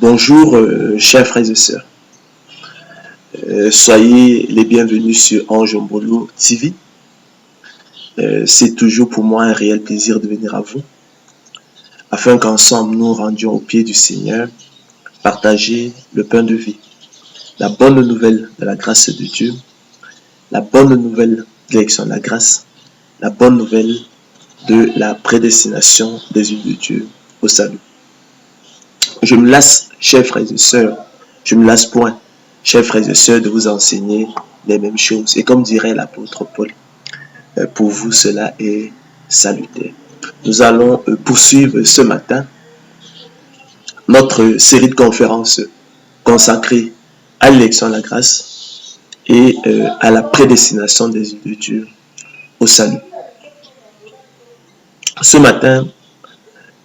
Bonjour, chers frères et sœurs. Soyez les bienvenus sur Ange Mbolo TV. C'est toujours pour moi un réel plaisir de venir à vous, afin qu'ensemble nous rendions au pied du Seigneur, partager le pain de vie, la bonne nouvelle de la grâce de Dieu, la bonne nouvelle de l'élection de la grâce, la bonne nouvelle de la prédestination des yeux de Dieu au salut. Je me lasse, chers frères et sœurs, je me lasse point, chers frères et sœurs, de vous enseigner les mêmes choses. Et comme dirait l'apôtre Paul, pour vous cela est salutaire. Nous allons poursuivre ce matin notre série de conférences consacrée à l'élection de la grâce et à la prédestination des yeux de Dieu au salut. Ce matin,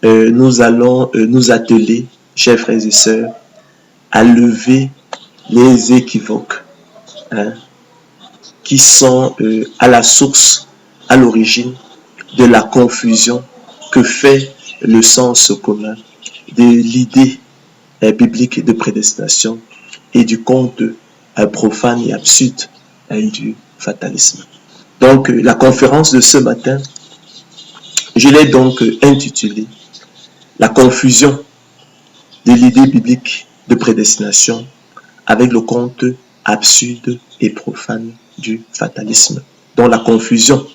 nous allons nous atteler, chers frères et sœurs, à lever les équivoques qui sont à la source, à l'origine de la confusion que fait le sens commun de l'idée biblique de prédestination et du conte profane et absurde du fatalisme. Donc, la conférence de ce matin, je l'ai donc intitulée « La confusion de l'idée biblique de prédestination avec le conte absurde et profane du fatalisme. » Donc, la confusion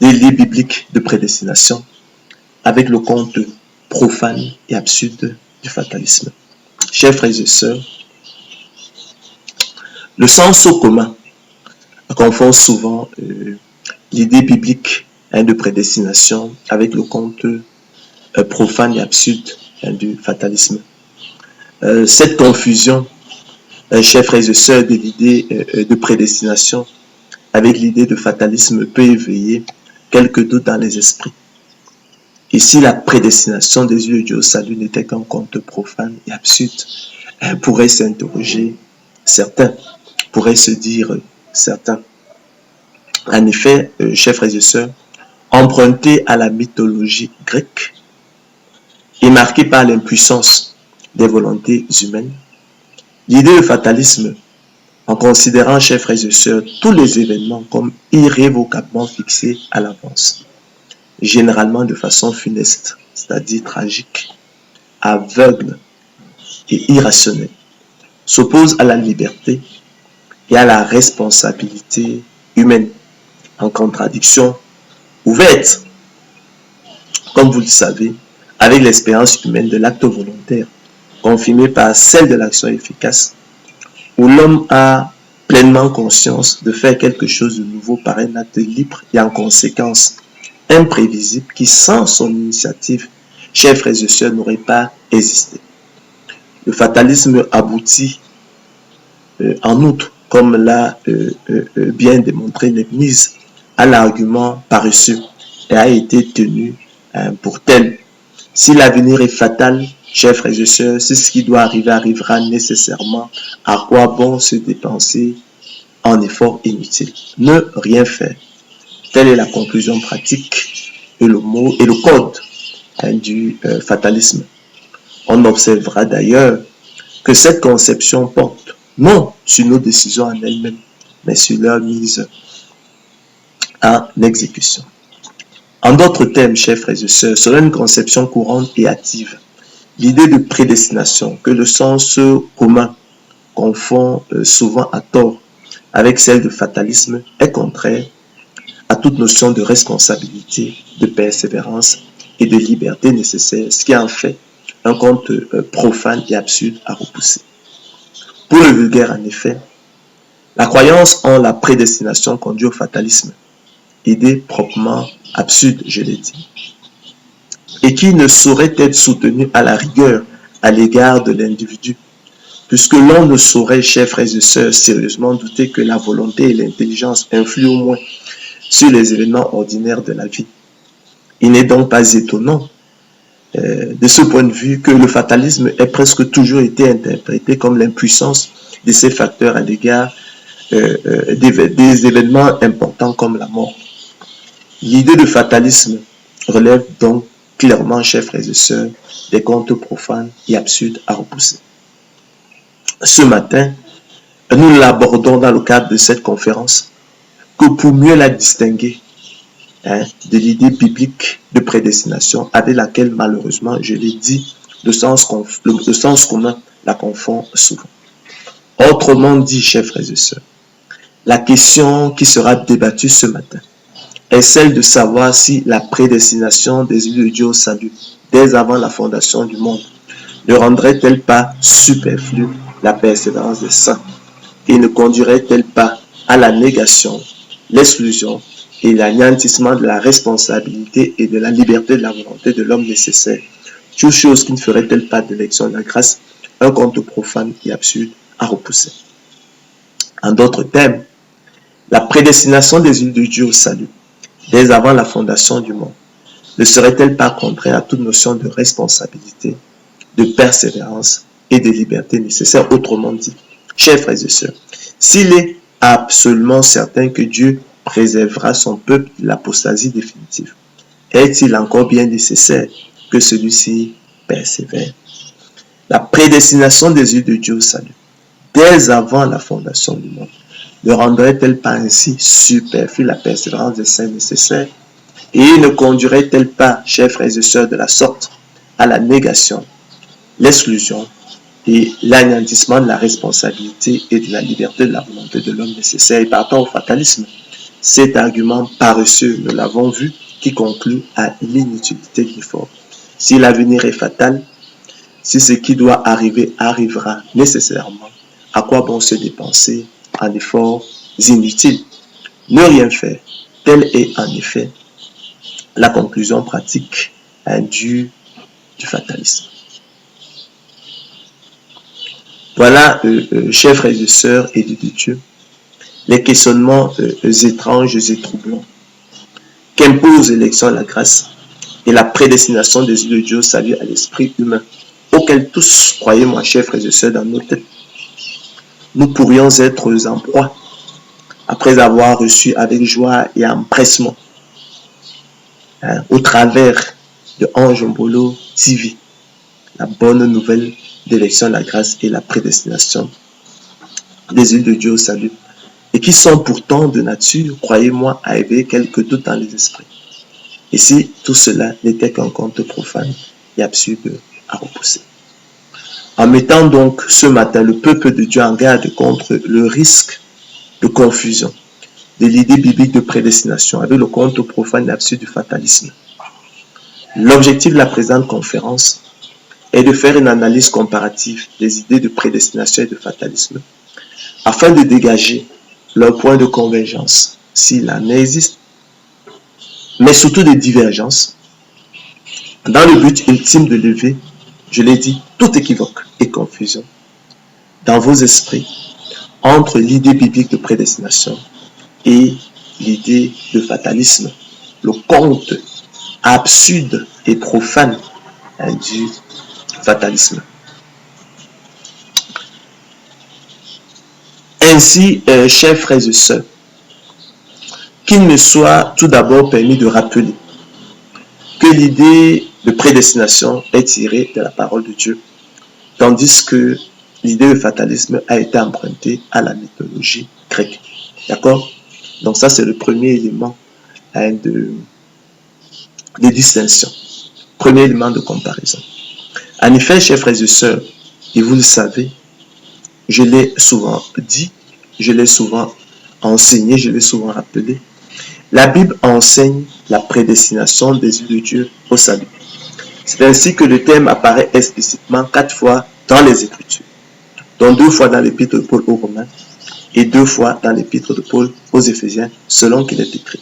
de l'idée biblique de prédestination avec le conte profane et absurde du fatalisme. Chers frères et sœurs, le sens commun confond souvent l'idée biblique de prédestination avec le conte profane et absurde du fatalisme. Cette confusion, chers frères et sœurs, de l'idée de prédestination avec l'idée de fatalisme peut éveiller quelques doutes dans les esprits. Et si la prédestination des yeux de Dieu au salut n'était qu'un conte profane et absurde, pourraient s'interroger certains, pourraient se dire certains. En effet, chers frères et sœurs, emprunté à la mythologie grecque et marqué par l'impuissance des volontés humaines, l'idée de fatalisme, en considérant, chers frères et sœurs, tous les événements comme irrévocablement fixés à l'avance, généralement de façon funeste, c'est-à-dire tragique, aveugle et irrationnelle, s'oppose à la liberté et à la responsabilité humaine, en contradiction ouverte, comme vous le savez, avec l'expérience humaine de l'acte volontaire, confirmée par celle de l'action efficace, où l'homme a pleinement conscience de faire quelque chose de nouveau par un acte libre et en conséquence imprévisible qui, sans son initiative, chers frères et sœurs, n'aurait pas existé. Le fatalisme aboutit en outre, comme l'a bien démontré Leibniz, à l'argument paresseux et a été tenu pour tel. Si l'avenir est fatal, chers frères et sœurs, c'est ce qui doit arriver arrivera nécessairement. À quoi bon se dépenser en efforts inutiles? Ne rien faire. Telle est la conclusion pratique et le mot et le code du fatalisme. On observera d'ailleurs que cette conception porte non sur nos décisions en elles-mêmes, mais sur leur mise en exécution. En d'autres termes, chers frères et sœurs, selon une conception courante et active, l'idée de prédestination que le sens commun confond souvent à tort avec celle de fatalisme est contraire à toute notion de responsabilité, de persévérance et de liberté nécessaire, ce qui en fait un conte profane et absurde à repousser. Pour le vulgaire, en effet, la croyance en la prédestination conduit au fatalisme, idée proprement absurde, je l'ai dit, et qui ne saurait être soutenue à la rigueur à l'égard de l'individu, puisque l'on ne saurait, chers frères et sœurs, sérieusement douter que la volonté et l'intelligence influent au moins sur les événements ordinaires de la vie. Il n'est donc pas étonnant de ce point de vue que le fatalisme ait presque toujours été interprété comme l'impuissance de ces facteurs à l'égard des événements importants comme la mort. L'idée de fatalisme relève donc clairement, chers frères et sœurs, des contes profanes et absurdes à repousser. Ce matin, nous l'abordons dans le cadre de cette conférence que pour mieux la distinguer de l'idée biblique de prédestination avec laquelle, malheureusement, je l'ai dit, le sens commun la confond souvent. Autrement dit, chers frères et sœurs, la question qui sera débattue ce matin est celle de savoir si la prédestination des élus de Dieu au salut dès avant la fondation du monde ne rendrait-elle pas superflue la persévérance des saints et ne conduirait-elle pas à la négation, l'exclusion et l'anéantissement de la responsabilité et de la liberté de la volonté de l'homme nécessaire, toute chose qui ne ferait-elle pas de l'élection de la grâce un conte profane et absurde à repousser. En d'autres termes, la prédestination des élus de Dieu au salut dès avant la fondation du monde ne serait-elle pas contraire à toute notion de responsabilité, de persévérance et de liberté nécessaire? Autrement dit, chers frères et sœurs, s'il est absolument certain que Dieu préservera son peuple de l'apostasie définitive, est-il encore bien nécessaire que celui-ci persévère? La prédestination des yeux de Dieu au salut, dès avant la fondation du monde, ne rendrait-elle pas ainsi superflue la persévérance des saints nécessaires et ne conduirait-elle pas, chers frères et sœurs, de la sorte à la négation, l'exclusion et l'anéantissement de la responsabilité et de la liberté de la volonté de l'homme nécessaire et partant au fatalisme? Cet argument paresseux, nous l'avons vu, qui conclut à l'inutilité de l'effort. Si l'avenir est fatal, si ce qui doit arriver arrivera nécessairement, à quoi bon se dépenser en efforts inutiles? Ne rien faire, telle est en effet la conclusion pratique du fatalisme. Voilà, chers frères et sœurs élus de Dieu, les questionnements étranges et troublants qu'impose l'élection à la grâce et la prédestination des yeux de Dieu au salut à l'esprit humain, auquel tous, croyez-moi, chers frères et sœurs, dans nos têtes, nous pourrions être en proie, après avoir reçu avec joie et empressement, au travers de Ange Mbolo TV, la bonne nouvelle d'élection à la grâce et la prédestination des yeux de Dieu au salut, et qui sont pourtant de nature, croyez-moi, à éveiller quelques doutes dans les esprits. Et si tout cela n'était qu'un conte profane et absurde à repousser. En mettant donc ce matin le peuple de Dieu en garde contre le risque de confusion de l'idée biblique de prédestination avec le conte profane et absurde du fatalisme. L'objectif de la présente conférence est de faire une analyse comparative des idées de prédestination et de fatalisme afin de dégager leur point de convergence, s'il en existe, mais surtout des divergences, dans le but ultime de lever, je l'ai dit, toute équivoque et confusion dans vos esprits entre l'idée biblique de prédestination et l'idée de fatalisme, le conte absurde et profane du fatalisme. Ainsi, chers frères et sœurs, qu'il me soit tout d'abord permis de rappeler que l'idée de prédestination est tirée de la parole de Dieu, tandis que l'idée de fatalisme a été empruntée à la mythologie grecque. D'accord? Donc ça, c'est le premier élément de distinction, premier élément de comparaison. En effet, chers frères et sœurs, et vous le savez, je l'ai souvent dit, je l'ai souvent enseigné, je l'ai souvent rappelé, la Bible enseigne la prédestination des yeux de Dieu au salut. C'est ainsi que le thème apparaît explicitement 4 fois dans les Écritures, dont 2 fois dans l'épître de Paul aux Romains et 2 fois dans l'épître de Paul aux Éphésiens, selon qu'il est écrit.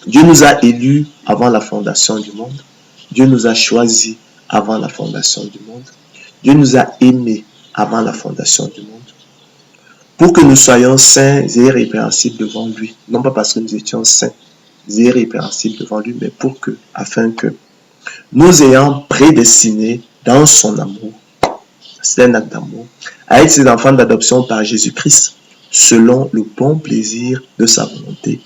Dieu nous a élus avant la fondation du monde. Dieu nous a choisis avant la fondation du monde. Dieu nous a aimés avant la fondation du monde. Pour que nous soyons saints et irrépréhensibles devant lui. Non pas parce que nous étions saints et irrépréhensibles devant lui, mais afin que nous ayant prédestinés dans son amour, c'est un acte d'amour, à être ses enfants d'adoption par Jésus-Christ, selon le bon plaisir de sa volonté,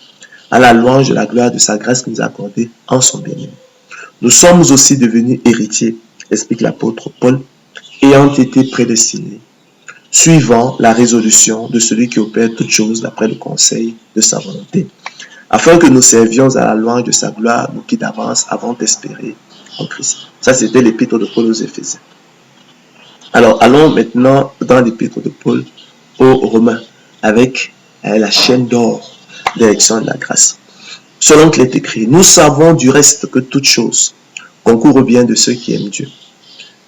à la louange de la gloire de sa grâce qu'il nous a accordée en son bien-aimé. Nous sommes aussi devenus héritiers, explique l'apôtre Paul, ayant été prédestinés, suivant la résolution de celui qui opère toutes choses d'après le conseil de sa volonté, afin que nous servions à la louange de sa gloire, nous qui d'avance avons espéré en Christ. Ça, c'était l'épître de Paul aux Éphésiens. Alors, allons maintenant dans l'épître de Paul aux Romains, avec la chaîne d'or d'élection de la grâce. Selon qu'il est écrit, nous savons du reste que toute chose concourt au bien de ceux qui aiment Dieu,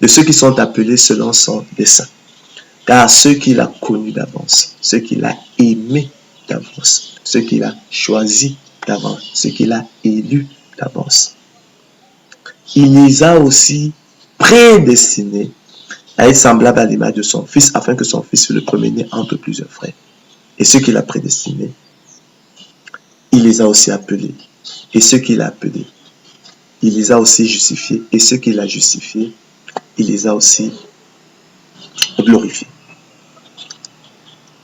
de ceux qui sont appelés selon son dessein. Car ceux qu'il a connus d'avance, ceux qu'il a aimés d'avance, ceux qu'il a choisis d'avance, ceux qu'il a élus d'avance, il les a aussi prédestinés à être semblables à l'image de son Fils, afin que son Fils fût le premier-né entre plusieurs frères. Et ceux qu'il a prédestinés, il les a aussi appelés. Et ceux qu'il a appelés, il les a aussi justifiés. Et ceux qu'il a justifiés, il les a aussi glorifiés.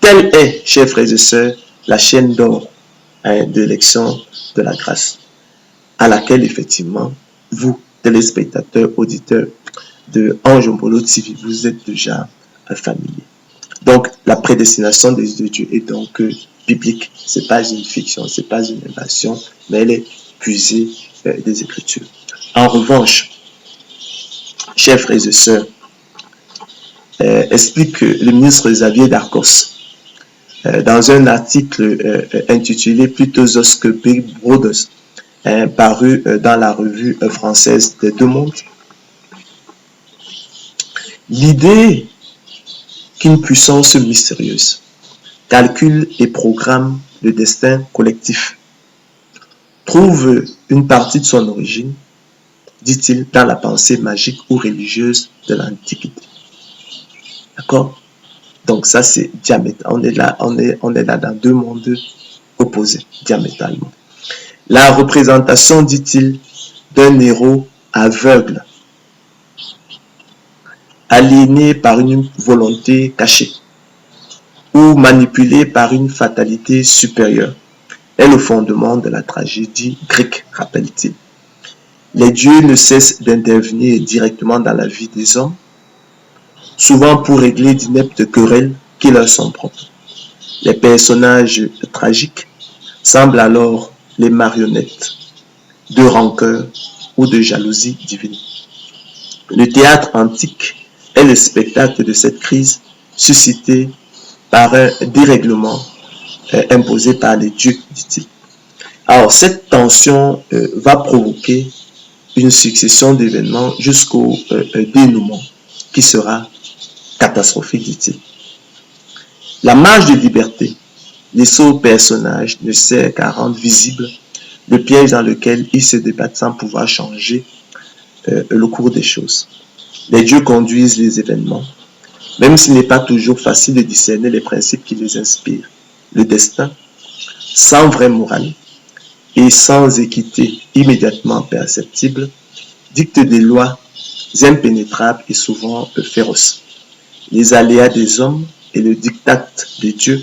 Telle est, chers frères et sœurs, la chaîne d'or de l'élection de la grâce, à laquelle effectivement, vous, téléspectateurs, auditeurs de Ange Mbolo TV, vous êtes déjà familiers. Donc, la prédestination de Dieu est donc biblique. Ce n'est pas une fiction, ce n'est pas une invention, mais elle est puisée des Écritures. En revanche, chers frères et sœurs, explique le ministre Xavier Darcos dans un article intitulé Plutos que Big Brothers, paru dans la revue française des Deux Mondes. L'idée qu'une puissance mystérieuse calcule et programme le destin collectif trouve une partie de son origine, dit-il, dans la pensée magique ou religieuse de l'Antiquité. D'accord? Donc ça c'est diamétral. On est là dans deux mondes opposés, diamétralement. La représentation, dit-il, d'un héros aveugle, aliéné par une volonté cachée ou manipulé par une fatalité supérieure, est le fondement de la tragédie grecque, rappelle-t-il. Les dieux ne cessent d'intervenir directement dans la vie des hommes, souvent pour régler d'ineptes querelles qui leur sont propres. Les personnages tragiques semblent alors les marionnettes de rancœur ou de jalousie divine. Le théâtre antique est le spectacle de cette crise suscitée par un dérèglement imposé par les dieux, dit-il. Alors, cette tension va provoquer une succession d'événements jusqu'au dénouement qui sera catastrophique, dit-il. La marge de liberté laissée au personnage ne sert qu'à rendre visible le piège dans lequel il se débat sans pouvoir changer le cours des choses. Les dieux conduisent les événements, même s'il n'est pas toujours facile de discerner les principes qui les inspirent. Le destin, sans vraie morale et sans équité immédiatement perceptible, dicte des lois impénétrables et souvent féroces. Les aléas des hommes et le diktat des dieux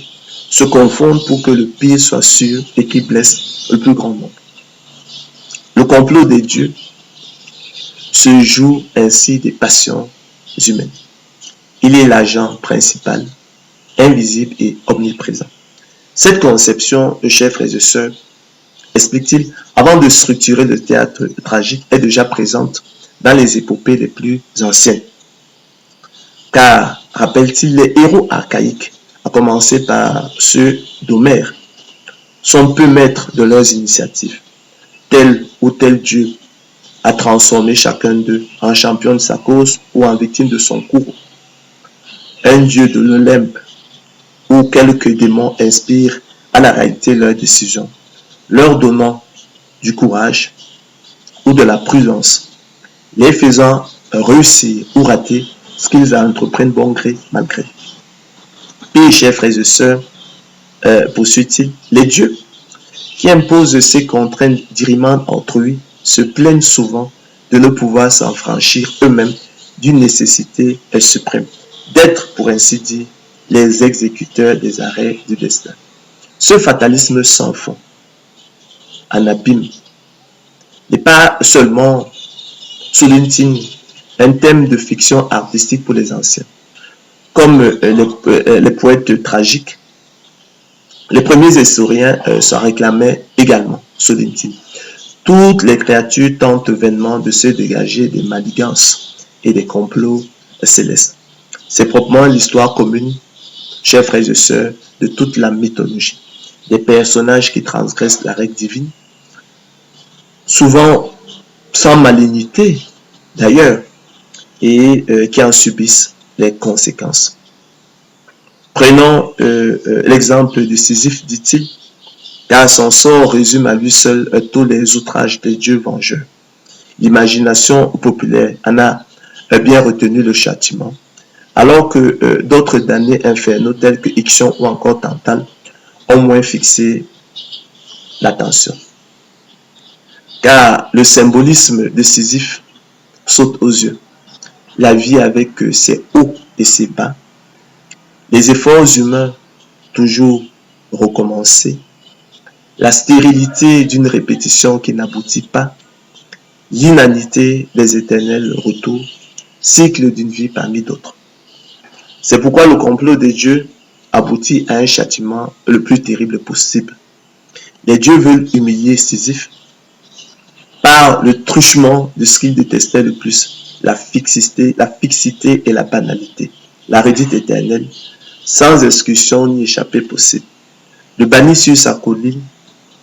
se confondent pour que le pire soit sûr et qui blesse le plus grand nombre. Le complot des dieux se joue ainsi des passions humaines. Il est l'agent principal, invisible et omniprésent. Cette conception, chers frères et sœurs, explique-t-il, avant de structurer le théâtre tragique, est déjà présente dans les épopées les plus anciennes. Car, rappelle-t-il, les héros archaïques, à commencer par ceux d'Homère, sont peu maîtres de leurs initiatives. Tel ou tel dieu a transformé chacun d'eux en champion de sa cause ou en victime de son courroux. Un dieu de l'Olympe ou quelques démons inspirent à la réalité leurs décisions, leur donnant du courage ou de la prudence, les faisant réussir ou rater ce qu'ils entreprennent bon gré, mal gré. Et chers frères et sœurs, poursuit-il, les dieux qui imposent ces contraintes dirimantes autrui se plaignent souvent de ne pouvoir s'en franchir eux-mêmes d'une nécessité suprême, d'être, pour ainsi dire, les exécuteurs des arrêts du destin. Ce fatalisme sans fond, en abîme, n'est pas seulement souligne-t-il un thème de fiction artistique pour les anciens. Comme les poètes tragiques, les premiers historiens s'en réclamaient également, souligne-t-il. Toutes les créatures tentent vainement de se dégager des manigances et des complots célestes. C'est proprement l'histoire commune, chers frères et sœurs, de toute la mythologie. Des personnages qui transgressent la règle divine, souvent sans malignité d'ailleurs, et qui en subissent les conséquences. Prenons l'exemple de Sisyphe, dit-il, car son sort résume à lui seul tous les outrages des dieux vengeurs. L'imagination populaire en a bien retenu le châtiment, alors que d'autres damnés infernaux tels que Ixion ou encore Tantale ont moins fixé l'attention. Car le symbolisme de Sisyphe saute aux yeux. La vie avec ses hauts et ses bas, les efforts humains toujours recommencés, la stérilité d'une répétition qui n'aboutit pas, l'inanité des éternels retours, cycle d'une vie parmi d'autres. C'est pourquoi le complot des dieux aboutit à un châtiment le plus terrible possible. Les dieux veulent humilier Sisyphe par le truchement de ce qu'ils détestaient le plus, la fixité et la banalité, la redite éternelle, sans excusation ni échappée possible. Le banni sur sa colline,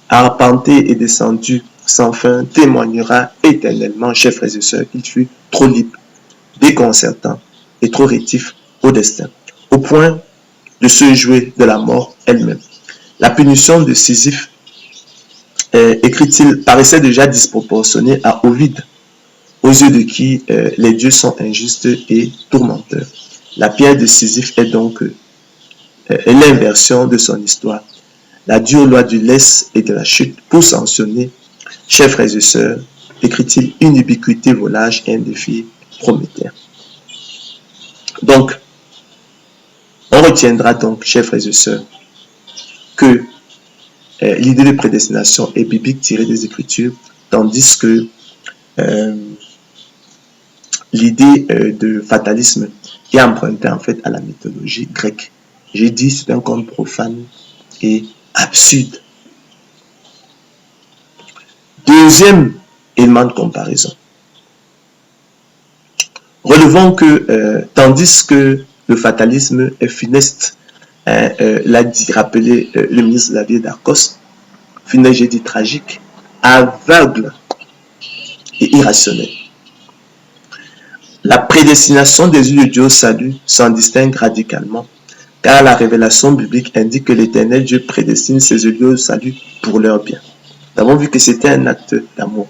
arpenté et descendu sans fin, témoignera éternellement, chers frères et sœurs, qu'il fut trop libre, déconcertant et trop rétif au destin, au point de se jouer de la mort elle-même. La punition de Sisyphe, écrit-il, paraissait déjà disproportionnée à Ovide, aux yeux de qui les dieux sont injustes et tourmenteurs. La pierre de Sisyphe est donc l'inversion de son histoire, la dure loi du laisse et de la chute pour sanctionner, chers frères et sœurs, écrit-il, une ubiquité volage et un défi prométhéen. Donc, on retiendra donc, chers frères et sœurs, que l'idée de prédestination est biblique tirée des Écritures, tandis que l'idée de fatalisme est empruntée en fait à la mythologie grecque. J'ai dit c'est un conte profane et absurde. Deuxième élément de comparaison. Relevons que tandis que le fatalisme est funeste, l'a dit, rappelé le ministre Xavier Darcos, funeste, j'ai dit tragique, aveugle et irrationnel. La prédestination des yeux de Dieu au salut s'en distingue radicalement, car la révélation biblique indique que l'Éternel Dieu prédestine ses yeux au salut pour leur bien. Nous avons vu que c'était un acte d'amour,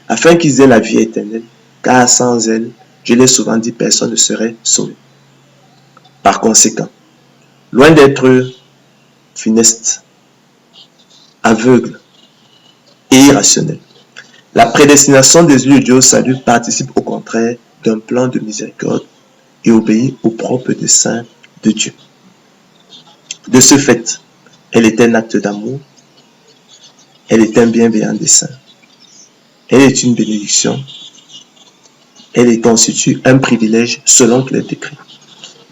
afin qu'ils aient la vie éternelle, car sans elle, je l'ai souvent dit, personne ne serait sauvé. Par conséquent, loin d'être funeste, aveugle et irrationnel, la prédestination des yeux de Dieu au salut participe au contraire d'un plan de miséricorde et obéit au propre dessein de Dieu. De ce fait, elle est un acte d'amour, elle est un bienveillant dessein, elle est une bénédiction, elle constitue un privilège selon que les décrets.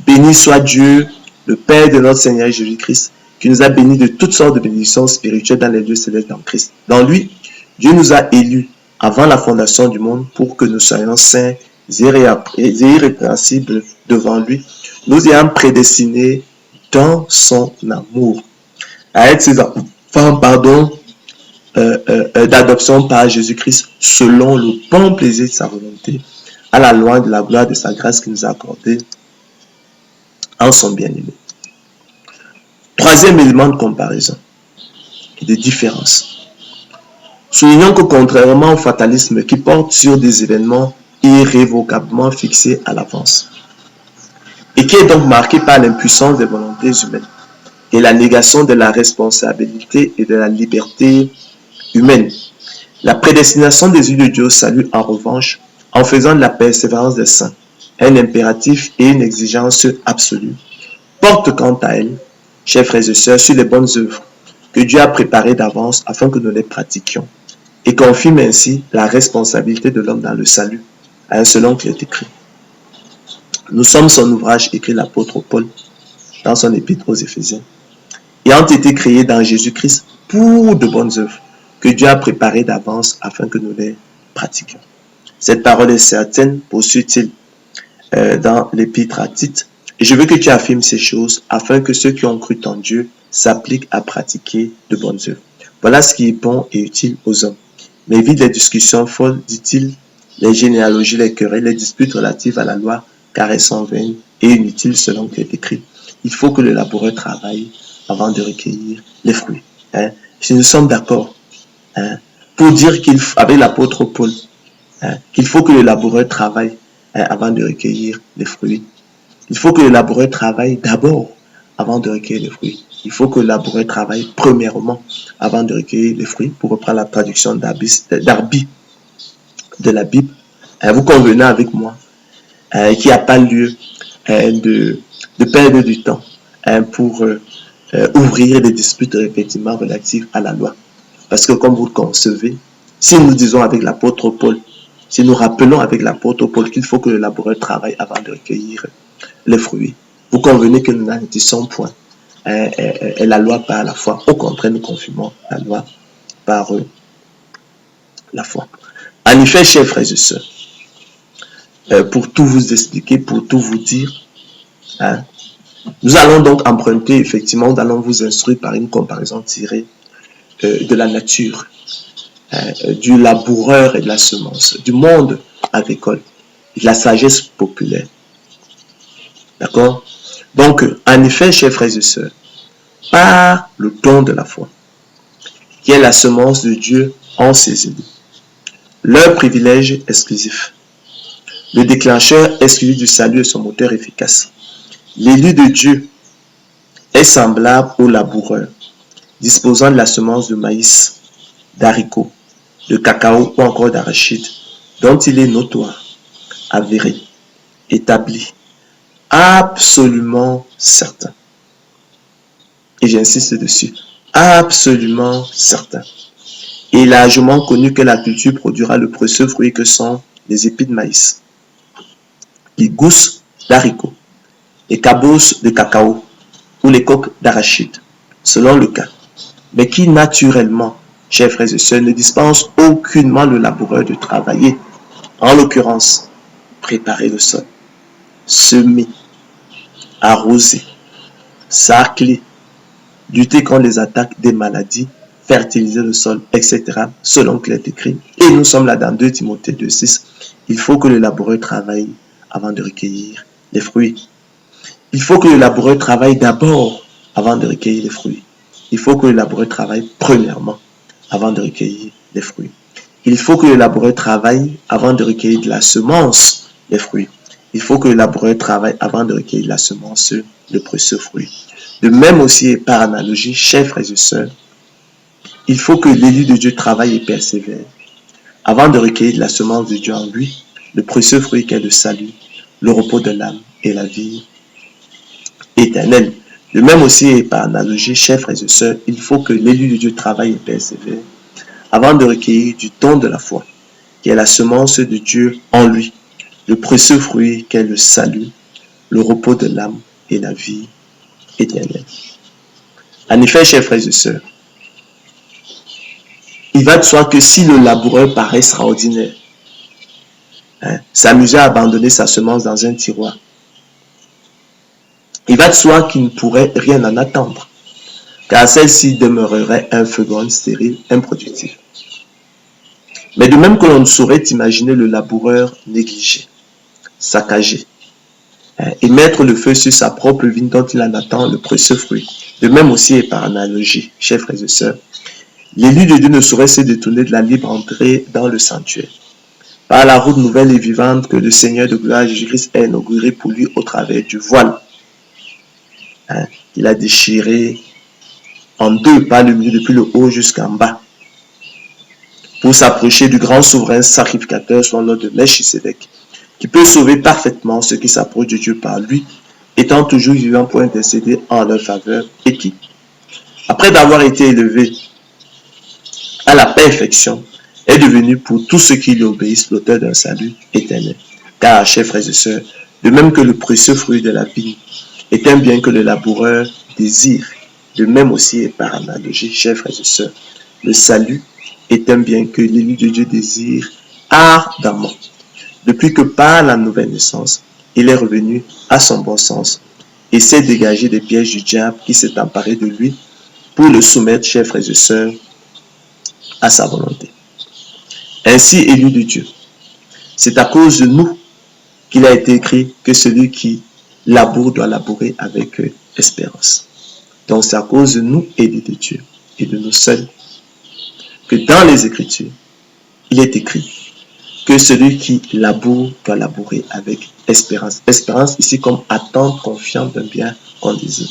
Béni soit Dieu, le Père de notre Seigneur Jésus-Christ, qui nous a bénis de toutes sortes de bénédictions spirituelles dans les lieux célestes en Christ. Dans lui, Dieu nous a élus avant la fondation du monde pour que nous soyons saints et irrépréhensibles devant lui, nous ayant prédestinés dans son amour à être ses enfants, d'adoption par Jésus-Christ selon le bon plaisir de sa volonté, à la loi de la gloire de sa grâce qu'il nous a accordée en son bien-aimé. Troisième élément de comparaison et de différence. Soulignons que contrairement au fatalisme qui porte sur des événements irrévocablement fixés à l'avance et qui est donc marqué par l'impuissance des volontés humaines et la négation de la responsabilité et de la liberté humaine, la prédestination des yeux de Dieu au salut, en revanche, en faisant de la persévérance des saints un impératif et une exigence absolue, porte quant à elle, chers frères et sœurs, sur les bonnes œuvres que Dieu a préparées d'avance afin que nous les pratiquions, et confirme ainsi la responsabilité de l'homme dans le salut, selon qu'il est écrit. Nous sommes son ouvrage, écrit l'apôtre Paul dans son épître aux Éphésiens, ayant été créés dans Jésus-Christ pour de bonnes œuvres que Dieu a préparées d'avance afin que nous les pratiquions. Cette parole est certaine, poursuit-il dans l'épître à Tite, et je veux que tu affirmes ces choses afin que ceux qui ont cru en Dieu s'appliquent à pratiquer de bonnes œuvres. Voilà ce qui est bon et utile aux hommes. Mais évite les discussions folles, dit-il, les généalogies, les querelles, les disputes relatives à la loi, car elles sont vaines et inutiles selon qu'il est écrit. Il faut que le laboureur travaille avant de recueillir les fruits. Si nous sommes d'accord pour dire avec l'apôtre Paul, qu'il faut que le laboureur travaille avant de recueillir les fruits. Il faut que le laboureur travaille d'abord avant de recueillir les fruits. Il faut que le laboureur travaille premièrement avant de recueillir les fruits. Pour reprendre la traduction d'Arby de la Bible, vous convenez avec moi qu'il n'y a pas lieu de perdre du temps pour ouvrir des disputes effectivement relatives à la loi. Parce que comme vous le concevez, si nous disons avec l'apôtre Paul, si nous rappelons avec l'apôtre Paul qu'il faut que le laboureur travaille avant de recueillir les fruits, vous convenez que nous n'anéantissons point la loi par la foi. Au contraire, nous confirmons la loi par la foi. En effet, chers frères et sœurs, pour tout vous expliquer, pour tout vous dire, nous allons donc emprunter, effectivement, nous allons vous instruire par une comparaison tirée de la nature, du laboureur et de la semence, du monde agricole, de la sagesse populaire. D'accord? Donc, en effet, chers frères et sœurs, par le don de la foi, qui est la semence de Dieu en ses élus, leur privilège exclusif, le déclencheur exclusif du salut et son moteur efficace. L'élu de Dieu est semblable au laboureur, disposant de la semence de maïs, d'haricots, de cacao ou encore d'arachide, dont il est notoire, avéré, établi, absolument certain. Et j'insiste dessus, absolument certain. Et largement connu que la culture produira le précieux fruit que sont les épis de maïs, les gousses d'haricots, les cabosses de cacao ou les coques d'arachide, selon le cas, mais qui naturellement, chers frères et sœurs, ne dispense aucunement le laboureur de travailler, en l'occurrence, préparer le sol, semer, arroser, sarcler, lutter contre les attaques des maladies, fertiliser le sol, etc., selon qu'il est écrit. Et nous sommes là dans 2 Timothée 2,6. Il faut que le laboureur travaille avant de recueillir les fruits. Il faut que le laboureur travaille d'abord avant de recueillir les fruits. Il faut que le laboureur travaille premièrement avant de recueillir les fruits. Il faut que le laboureur travaille avant de recueillir de la semence, les fruits. Il faut que le laboureur travaille avant de recueillir de la semence, le précieux fruit. De même aussi, et par analogie, chers frères et sœurs, il faut que l'élu de Dieu travaille et persévère avant de recueillir de la semence de Dieu en lui, le précieux fruit qu'est le salut, le repos de l'âme et la vie éternelle. De même aussi, et par analogie, chers frères et sœurs, il faut que l'élu de Dieu travaille et persévère avant de recueillir du don de la foi, qui est la semence de Dieu en lui, le précieux fruit qu'est le salut, le repos de l'âme et la vie éternelle. En effet, chers frères et sœurs, il va de soi que si le laboureur paraît extraordinaire, s'amuser à abandonner sa semence dans un tiroir, il va de soi qu'il ne pourrait rien en attendre, car celle-ci demeurerait un feugon stérile, improductif. Mais de même que l'on ne saurait imaginer le laboureur négligé, saccagé, et mettre le feu sur sa propre vigne dont il en attend le précieux fruit. De même aussi et par analogie, chers frères et sœurs, l'élu de Dieu ne saurait se détourner de la libre entrée dans le sanctuaire, par la route nouvelle et vivante que le Seigneur de gloire Jésus-Christ a inaugurée pour lui au travers du voile. Il a déchiré en deux par le milieu depuis le haut jusqu'en bas, pour s'approcher du grand souverain sacrificateur selon l'ordre de Melchisédek, qui peut sauver parfaitement ceux qui s'approchent de Dieu par lui, étant toujours vivant pour intercéder en leur faveur, et qui, après d'avoir été élevé à la perfection, est devenu pour tous ceux qui lui obéissent l'auteur d'un salut éternel. Car, chers frères et sœurs, de même que le précieux fruit de la vigne est un bien que le laboureur désire, de même aussi et par analogie, chers frères et sœurs, le salut est un bien que l'élu de Dieu désire ardemment. Depuis que par la nouvelle naissance, il est revenu à son bon sens et s'est dégagé des pièges du diable qui s'est emparé de lui pour le soumettre, chers frères et sœurs, à sa volonté. Ainsi élu de Dieu, c'est à cause de nous qu'il a été écrit que celui qui laboure doit labourer avec espérance. Donc c'est à cause de nous, élus de Dieu, et de nous seuls, que dans les Écritures, il est écrit que celui qui laboure doit labourer avec espérance. Espérance ici comme attente confiante d'un bien qu'on désire.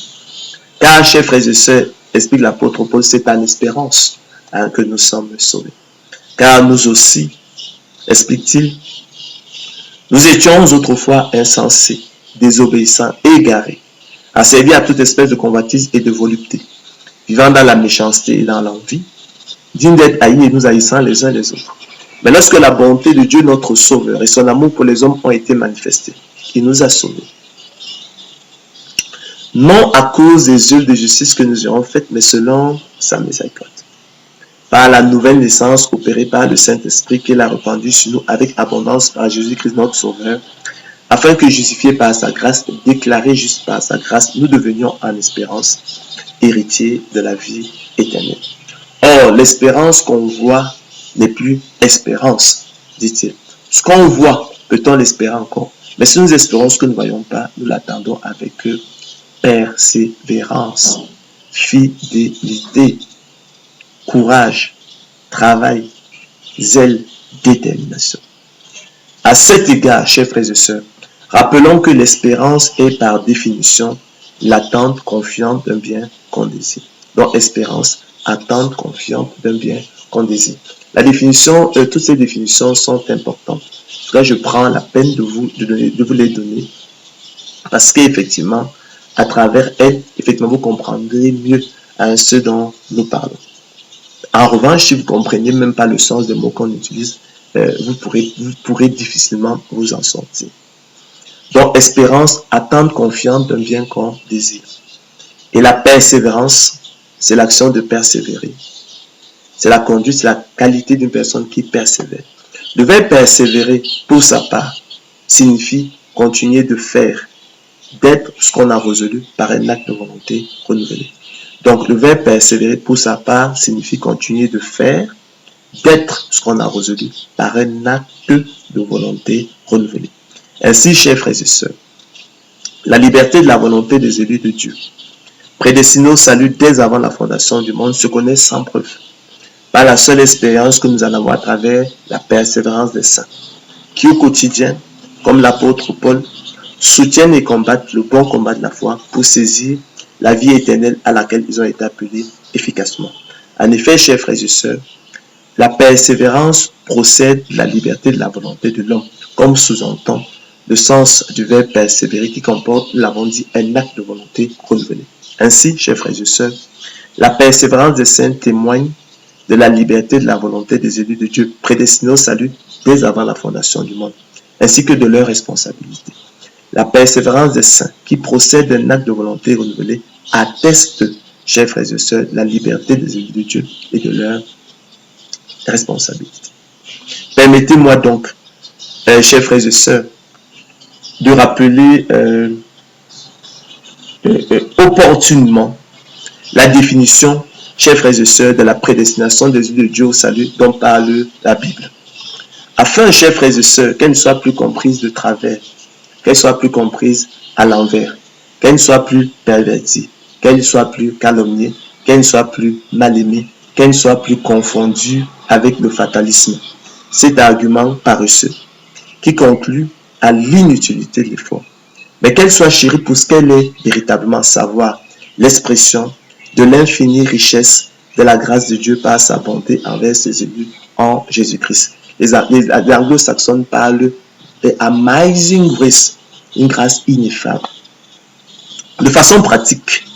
Car, chers frères et sœurs, explique l'apôtre Paul, c'est en espérance que nous sommes sauvés. Car nous aussi, explique-t-il, nous étions autrefois insensés, désobéissants, égarés, asservis à toute espèce de convoitise et de volupté, vivant dans la méchanceté et dans l'envie, dignes d'être haïs et nous haïssant les uns les autres. Mais lorsque la bonté de Dieu, notre Sauveur, et son amour pour les hommes ont été manifestés, il nous a sauvés. Non à cause des œuvres de justice que nous aurons faites, mais selon sa miséricorde. Par la nouvelle naissance opérée par le Saint-Esprit qu'il a répandu sur nous avec abondance par Jésus-Christ notre Sauveur, afin que, justifiés par sa grâce, déclarés justes par sa grâce, nous devenions en espérance héritiers de la vie éternelle. Or, l'espérance qu'on voit n'est plus espérance, dit-il. Ce qu'on voit, peut-on l'espérer encore? Mais si nous espérons ce que nous ne voyons pas, nous l'attendons avec persévérance, fidélité, courage, travail, zèle, détermination. À cet égard, chers frères et sœurs, rappelons que l'espérance est par définition l'attente confiante d'un bien qu'on désire. Donc, espérance, attente confiante d'un bien qu'on désire. La définition, toutes ces définitions sont importantes. Là, je prends la peine de vous les donner parce qu'effectivement, à travers elles, effectivement, vous comprendrez mieux ce dont nous parlons. En revanche, si vous ne comprenez même pas le sens des mots qu'on utilise, vous pourrez difficilement vous en sortir. Donc, espérance, attente confiante d'un bien qu'on désire. Et la persévérance, c'est l'action de persévérer. C'est la conduite, c'est la qualité d'une personne qui persévère. Le verbe persévérer, pour sa part, signifie continuer de faire, d'être ce qu'on a résolu par un acte de volonté renouvelé. Donc, le verbe persévérer, pour sa part, signifie continuer de faire, d'être ce qu'on a résolu par un acte de volonté renouvelé. Ainsi, chers frères et sœurs, la liberté de la volonté des élus de Dieu, prédestinés au salut dès avant la fondation du monde, se connaît sans preuve, par la seule expérience que nous en avons à travers la persévérance des saints, qui au quotidien, comme l'apôtre Paul, soutiennent et combattent le bon combat de la foi pour saisir la vie éternelle à laquelle ils ont été appelés efficacement. En effet, chers frères et sœurs, la persévérance procède de la liberté de la volonté de l'homme, comme sous-entend le sens du verbe persévérer qui comporte, nous l'avons dit, un acte de volonté renouvelé. Ainsi, chers frères et sœurs, la persévérance des saints témoigne de la liberté de la volonté des élus de Dieu, prédestinés au salut dès avant la fondation du monde, ainsi que de leur responsabilité. La persévérance des saints, qui procède d'un acte de volonté renouvelé, atteste, chers frères et sœurs, la liberté des élus de Dieu et de leur responsabilité. Permettez-moi donc, chers frères et sœurs, de rappeler opportunément la définition, chers frères et sœurs, de la prédestination des élus de Dieu au salut dont parle la Bible. Afin, chers frères et sœurs, qu'elle ne soit plus comprise de travers, qu'elle soit plus comprise à l'envers, qu'elle ne soit plus pervertie, qu'elle ne soit plus calomniée, qu'elle ne soit plus mal aimée, qu'elle ne soit plus confondue avec le fatalisme. Cet argument paresseux qui conclut à l'inutilité de l'effort, mais qu'elle soit chérie pour ce qu'elle est véritablement, savoir l'expression de l'infinie richesse de la grâce de Dieu par sa bonté envers ses élus en Jésus-Christ. Les anglo-saxons parlent de amazing grace, une grâce ineffable. De façon pratique,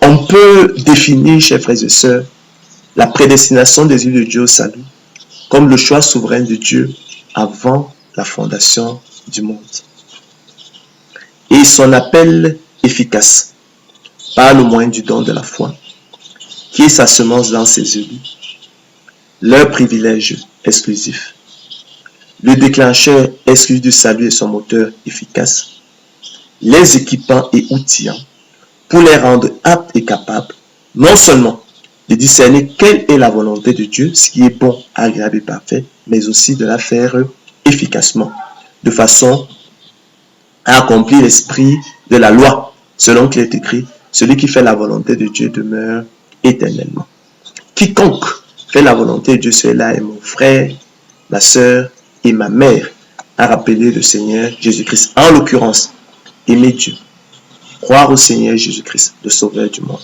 on peut définir, chers frères et sœurs, la prédestination des élus de Dieu au salut comme le choix souverain de Dieu avant la fondation du monde. Et son appel efficace par le moyen du don de la foi, qui est sa semence dans ses élus, leur privilège exclusif, le déclencheur exclusif du salut et son moteur efficace, les équipant et outillant pour les rendre aptes et capables, non seulement de discerner quelle est la volonté de Dieu, ce qui est bon, agréable et parfait, mais aussi de la faire efficacement, de façon à accomplir l'esprit de la loi, selon qu'il est écrit, celui qui fait la volonté de Dieu demeure éternellement. Quiconque fait la volonté de Dieu, celui-là est mon frère, ma soeur et ma mère, a rappelé le Seigneur Jésus-Christ. En l'occurrence, aimer Dieu, croire au Seigneur Jésus-Christ, le Sauveur du monde,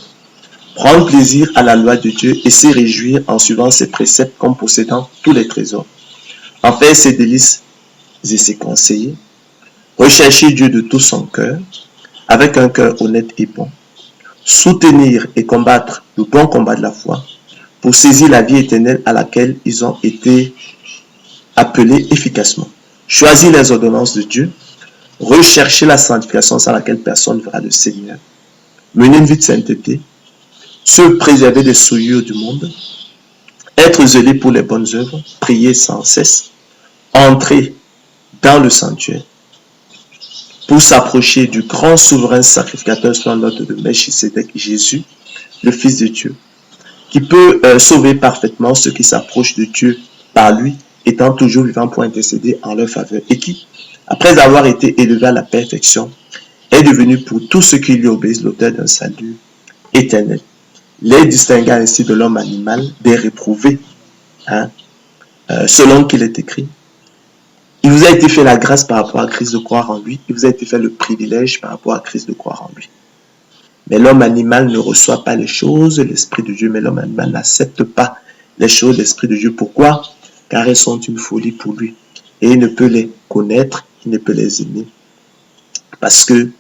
prendre plaisir à la loi de Dieu et se réjouir en suivant ses préceptes comme possédant tous les trésors, en faire ses délices et ses conseillers, rechercher Dieu de tout son cœur, avec un cœur honnête et bon, soutenir et combattre le bon combat de la foi, pour saisir la vie éternelle à laquelle ils ont été appelés efficacement, choisir les ordonnances de Dieu, rechercher la sanctification sans laquelle personne ne verra le Seigneur, mener une vie de sainteté, se préserver des souillures du monde, être zélé pour les bonnes œuvres, prier sans cesse, entrer dans le sanctuaire pour s'approcher du grand souverain sacrificateur selon l'ordre de Melchisédek, Jésus, le Fils de Dieu, qui peut sauver parfaitement ceux qui s'approchent de Dieu par lui, étant toujours vivant pour intercéder en leur faveur, et qui, après avoir été élevé à la perfection, est devenu pour tous ceux qui lui obéissent l'auteur d'un salut éternel, les distinguant ainsi de l'homme animal, des réprouvés, selon qu'il est écrit. Il vous a été fait la grâce par rapport à Christ de croire en lui, il vous a été fait le privilège par rapport à Christ de croire en lui. Mais l'homme animal ne reçoit pas les choses de l'Esprit de Dieu, mais l'homme animal n'accepte pas les choses de l'Esprit de Dieu. Pourquoi? Car elles sont une folie pour lui. Et il ne peut les connaître, il ne peut les aimer. Parce que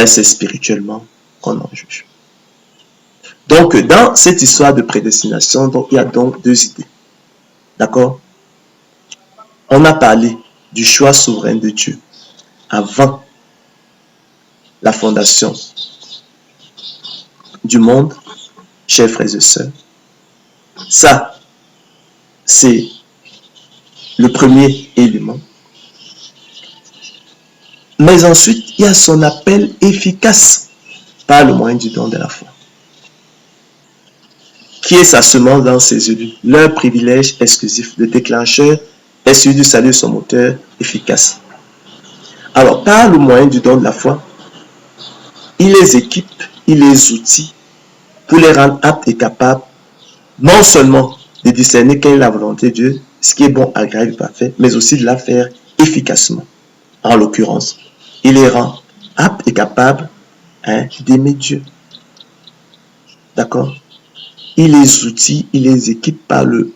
c'est spirituellement qu'on en juge. Donc, dans cette histoire de prédestination, donc, il y a donc deux idées. D'accord? On a parlé du choix souverain de Dieu avant la fondation du monde, chers frères et sœurs. Ça, c'est le premier élément. Mais ensuite, il y a son appel efficace par le moyen du don de la foi, qui est sa semence dans ses élus, leur privilège exclusif, le déclencheur est celui du salut, son moteur efficace. Alors, par le moyen du don de la foi, il les équipe, il les outille pour les rendre aptes et capables, non seulement de discerner quelle est la volonté de Dieu, ce qui est bon, agréable et parfait, mais aussi de la faire efficacement. En l'occurrence, il les rend aptes et capables d'aimer Dieu. D'accord? Il les outille, il les équipe par le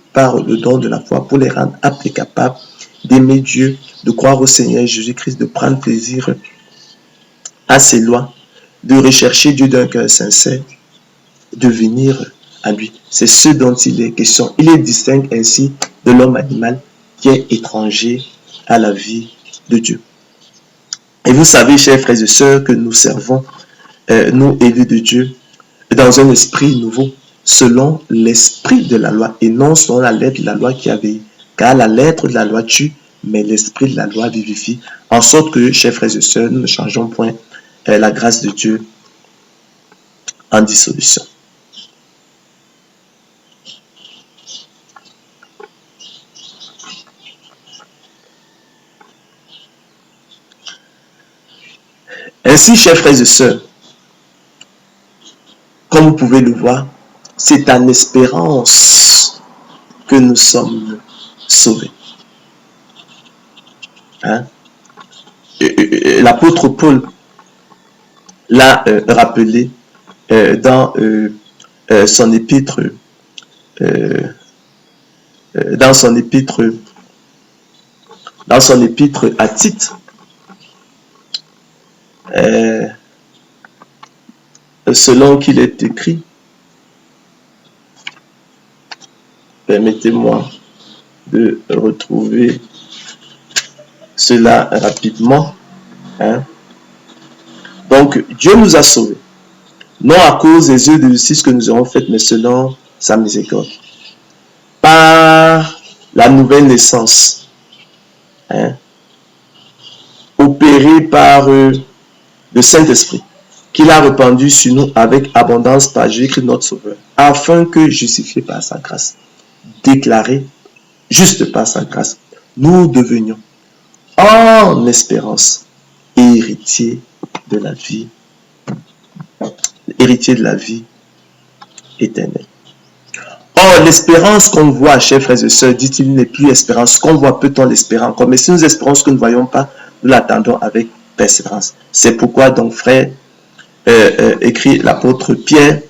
don de la foi pour les rendre aptes et capables d'aimer Dieu, de croire au Seigneur Jésus-Christ, de prendre plaisir à ses lois, de rechercher Dieu d'un cœur sincère, de venir à lui. C'est ce dont il est question. Il est distinct ainsi de l'homme animal qui est étranger à la vie de Dieu. Et vous savez, chers frères et sœurs, que nous servons, nous élus de Dieu, dans un esprit nouveau, selon l'esprit de la loi, et non selon la lettre de la loi qui avait. Car la lettre de la loi tue, mais l'esprit de la loi vivifie. En sorte que, chers frères et sœurs, nous ne changeons point la grâce de Dieu en dissolution. Ainsi, chers frères et sœurs, comme vous pouvez le voir, c'est en espérance que nous sommes sauvés. L'apôtre Paul l'a rappelé dans son épître, à Tite, selon qu'il est écrit. Permettez-moi de retrouver cela rapidement. Hein. Donc, Dieu nous a sauvés. Non à cause des œuvres de justice que nous aurons faites, mais selon sa miséricorde. Par la nouvelle naissance. Hein, opérée par le Saint-Esprit, qu'il a répandu sur nous avec abondance par Jésus-Christ notre Sauveur, afin que, justifiés par sa grâce, déclarés juste par sa grâce, nous devenions en espérance héritiers de la vie éternelle. Or, l'espérance qu'on voit, chers frères et sœurs, dit-il, n'est plus espérance. Qu'on voit, peut-on l'espérer encore? Mais si nous espérons ce que nous ne voyons pas, nous l'attendons avec persévérance. C'est pourquoi, donc, frère, écrit l'apôtre Pierre,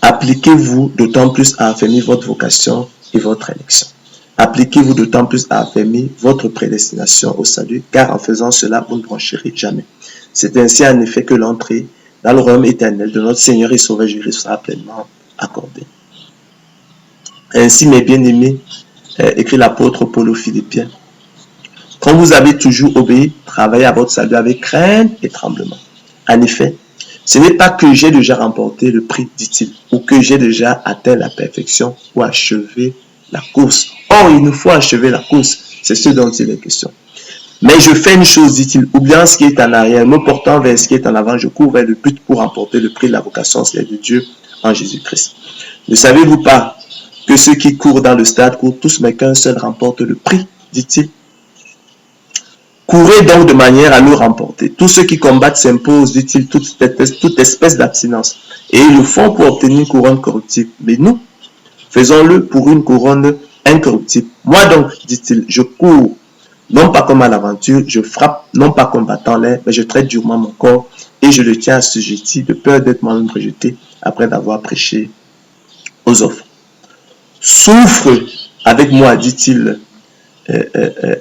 appliquez-vous d'autant plus à affermir votre vocation et votre élection. Appliquez-vous d'autant plus à affermir votre prédestination au salut, car en faisant cela, vous ne broncherez jamais. C'est ainsi en effet que l'entrée dans le royaume éternel de notre Seigneur et Sauveur Jésus sera pleinement accordée. Ainsi, mes bien-aimés, écrit l'apôtre Paul aux Philippiens, quand vous avez toujours obéi, travaillez à votre salut avec crainte et tremblement. En effet, ce n'est pas que j'ai déjà remporté le prix, dit-il, ou que j'ai déjà atteint la perfection ou achevé la course. Or, il nous faut achever la course. C'est ce dont il est question. Mais je fais une chose, dit-il, oubliant ce qui est en arrière, me portant vers ce qui est en avant, je cours vers le but pour remporter le prix de la vocation céleste de Dieu en Jésus-Christ. Ne savez-vous pas que ceux qui courent dans le stade courent tous, mais qu'un seul remporte le prix, dit-il. Courez donc de manière à le remporter. Tous ceux qui combattent s'imposent, dit-il, toute espèce d'abstinence. Et ils le font pour obtenir une couronne corruptible. Mais nous, faisons-le pour une couronne incorruptible. Moi donc, dit-il, je cours, non pas comme à l'aventure, je frappe, non pas combattant l'air, mais je traite durement mon corps et je le tiens assujetti de peur d'être moi-même rejeté après d'avoir prêché aux offres. Souffre avec moi, dit-il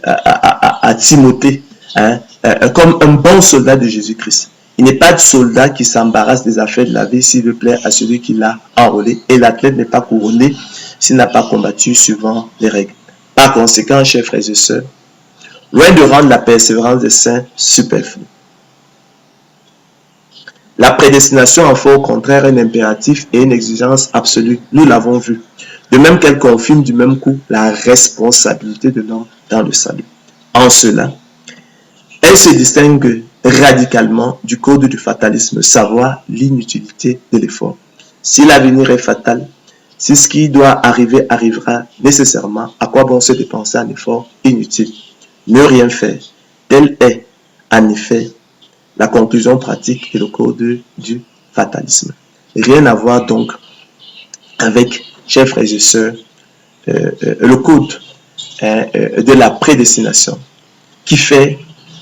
à Timothée, hein, comme un bon soldat de Jésus-Christ. Il n'est pas de soldat qui s'embarrasse des affaires de la vie s'il veut plaire à celui qui l'a enrôlé. Et l'athlète n'est pas couronné s'il n'a pas combattu suivant les règles. Par conséquent, chers frères et sœurs, loin de rendre la persévérance des saints superflue. La prédestination en fait au contraire un impératif et une exigence absolue. Nous l'avons vu. De même qu'elle confirme du même coup la responsabilité de l'homme dans le salut. En cela, elle se distingue radicalement du code du fatalisme, savoir l'inutilité de l'effort. Si l'avenir est fatal, si ce qui doit arriver arrivera nécessairement, à quoi bon se dépenser un effort inutile? Ne rien faire. Telle est, en effet, la conclusion pratique et le code du fatalisme. Rien à voir donc avec, chers frères et sœurs, le code de la prédestination qui fait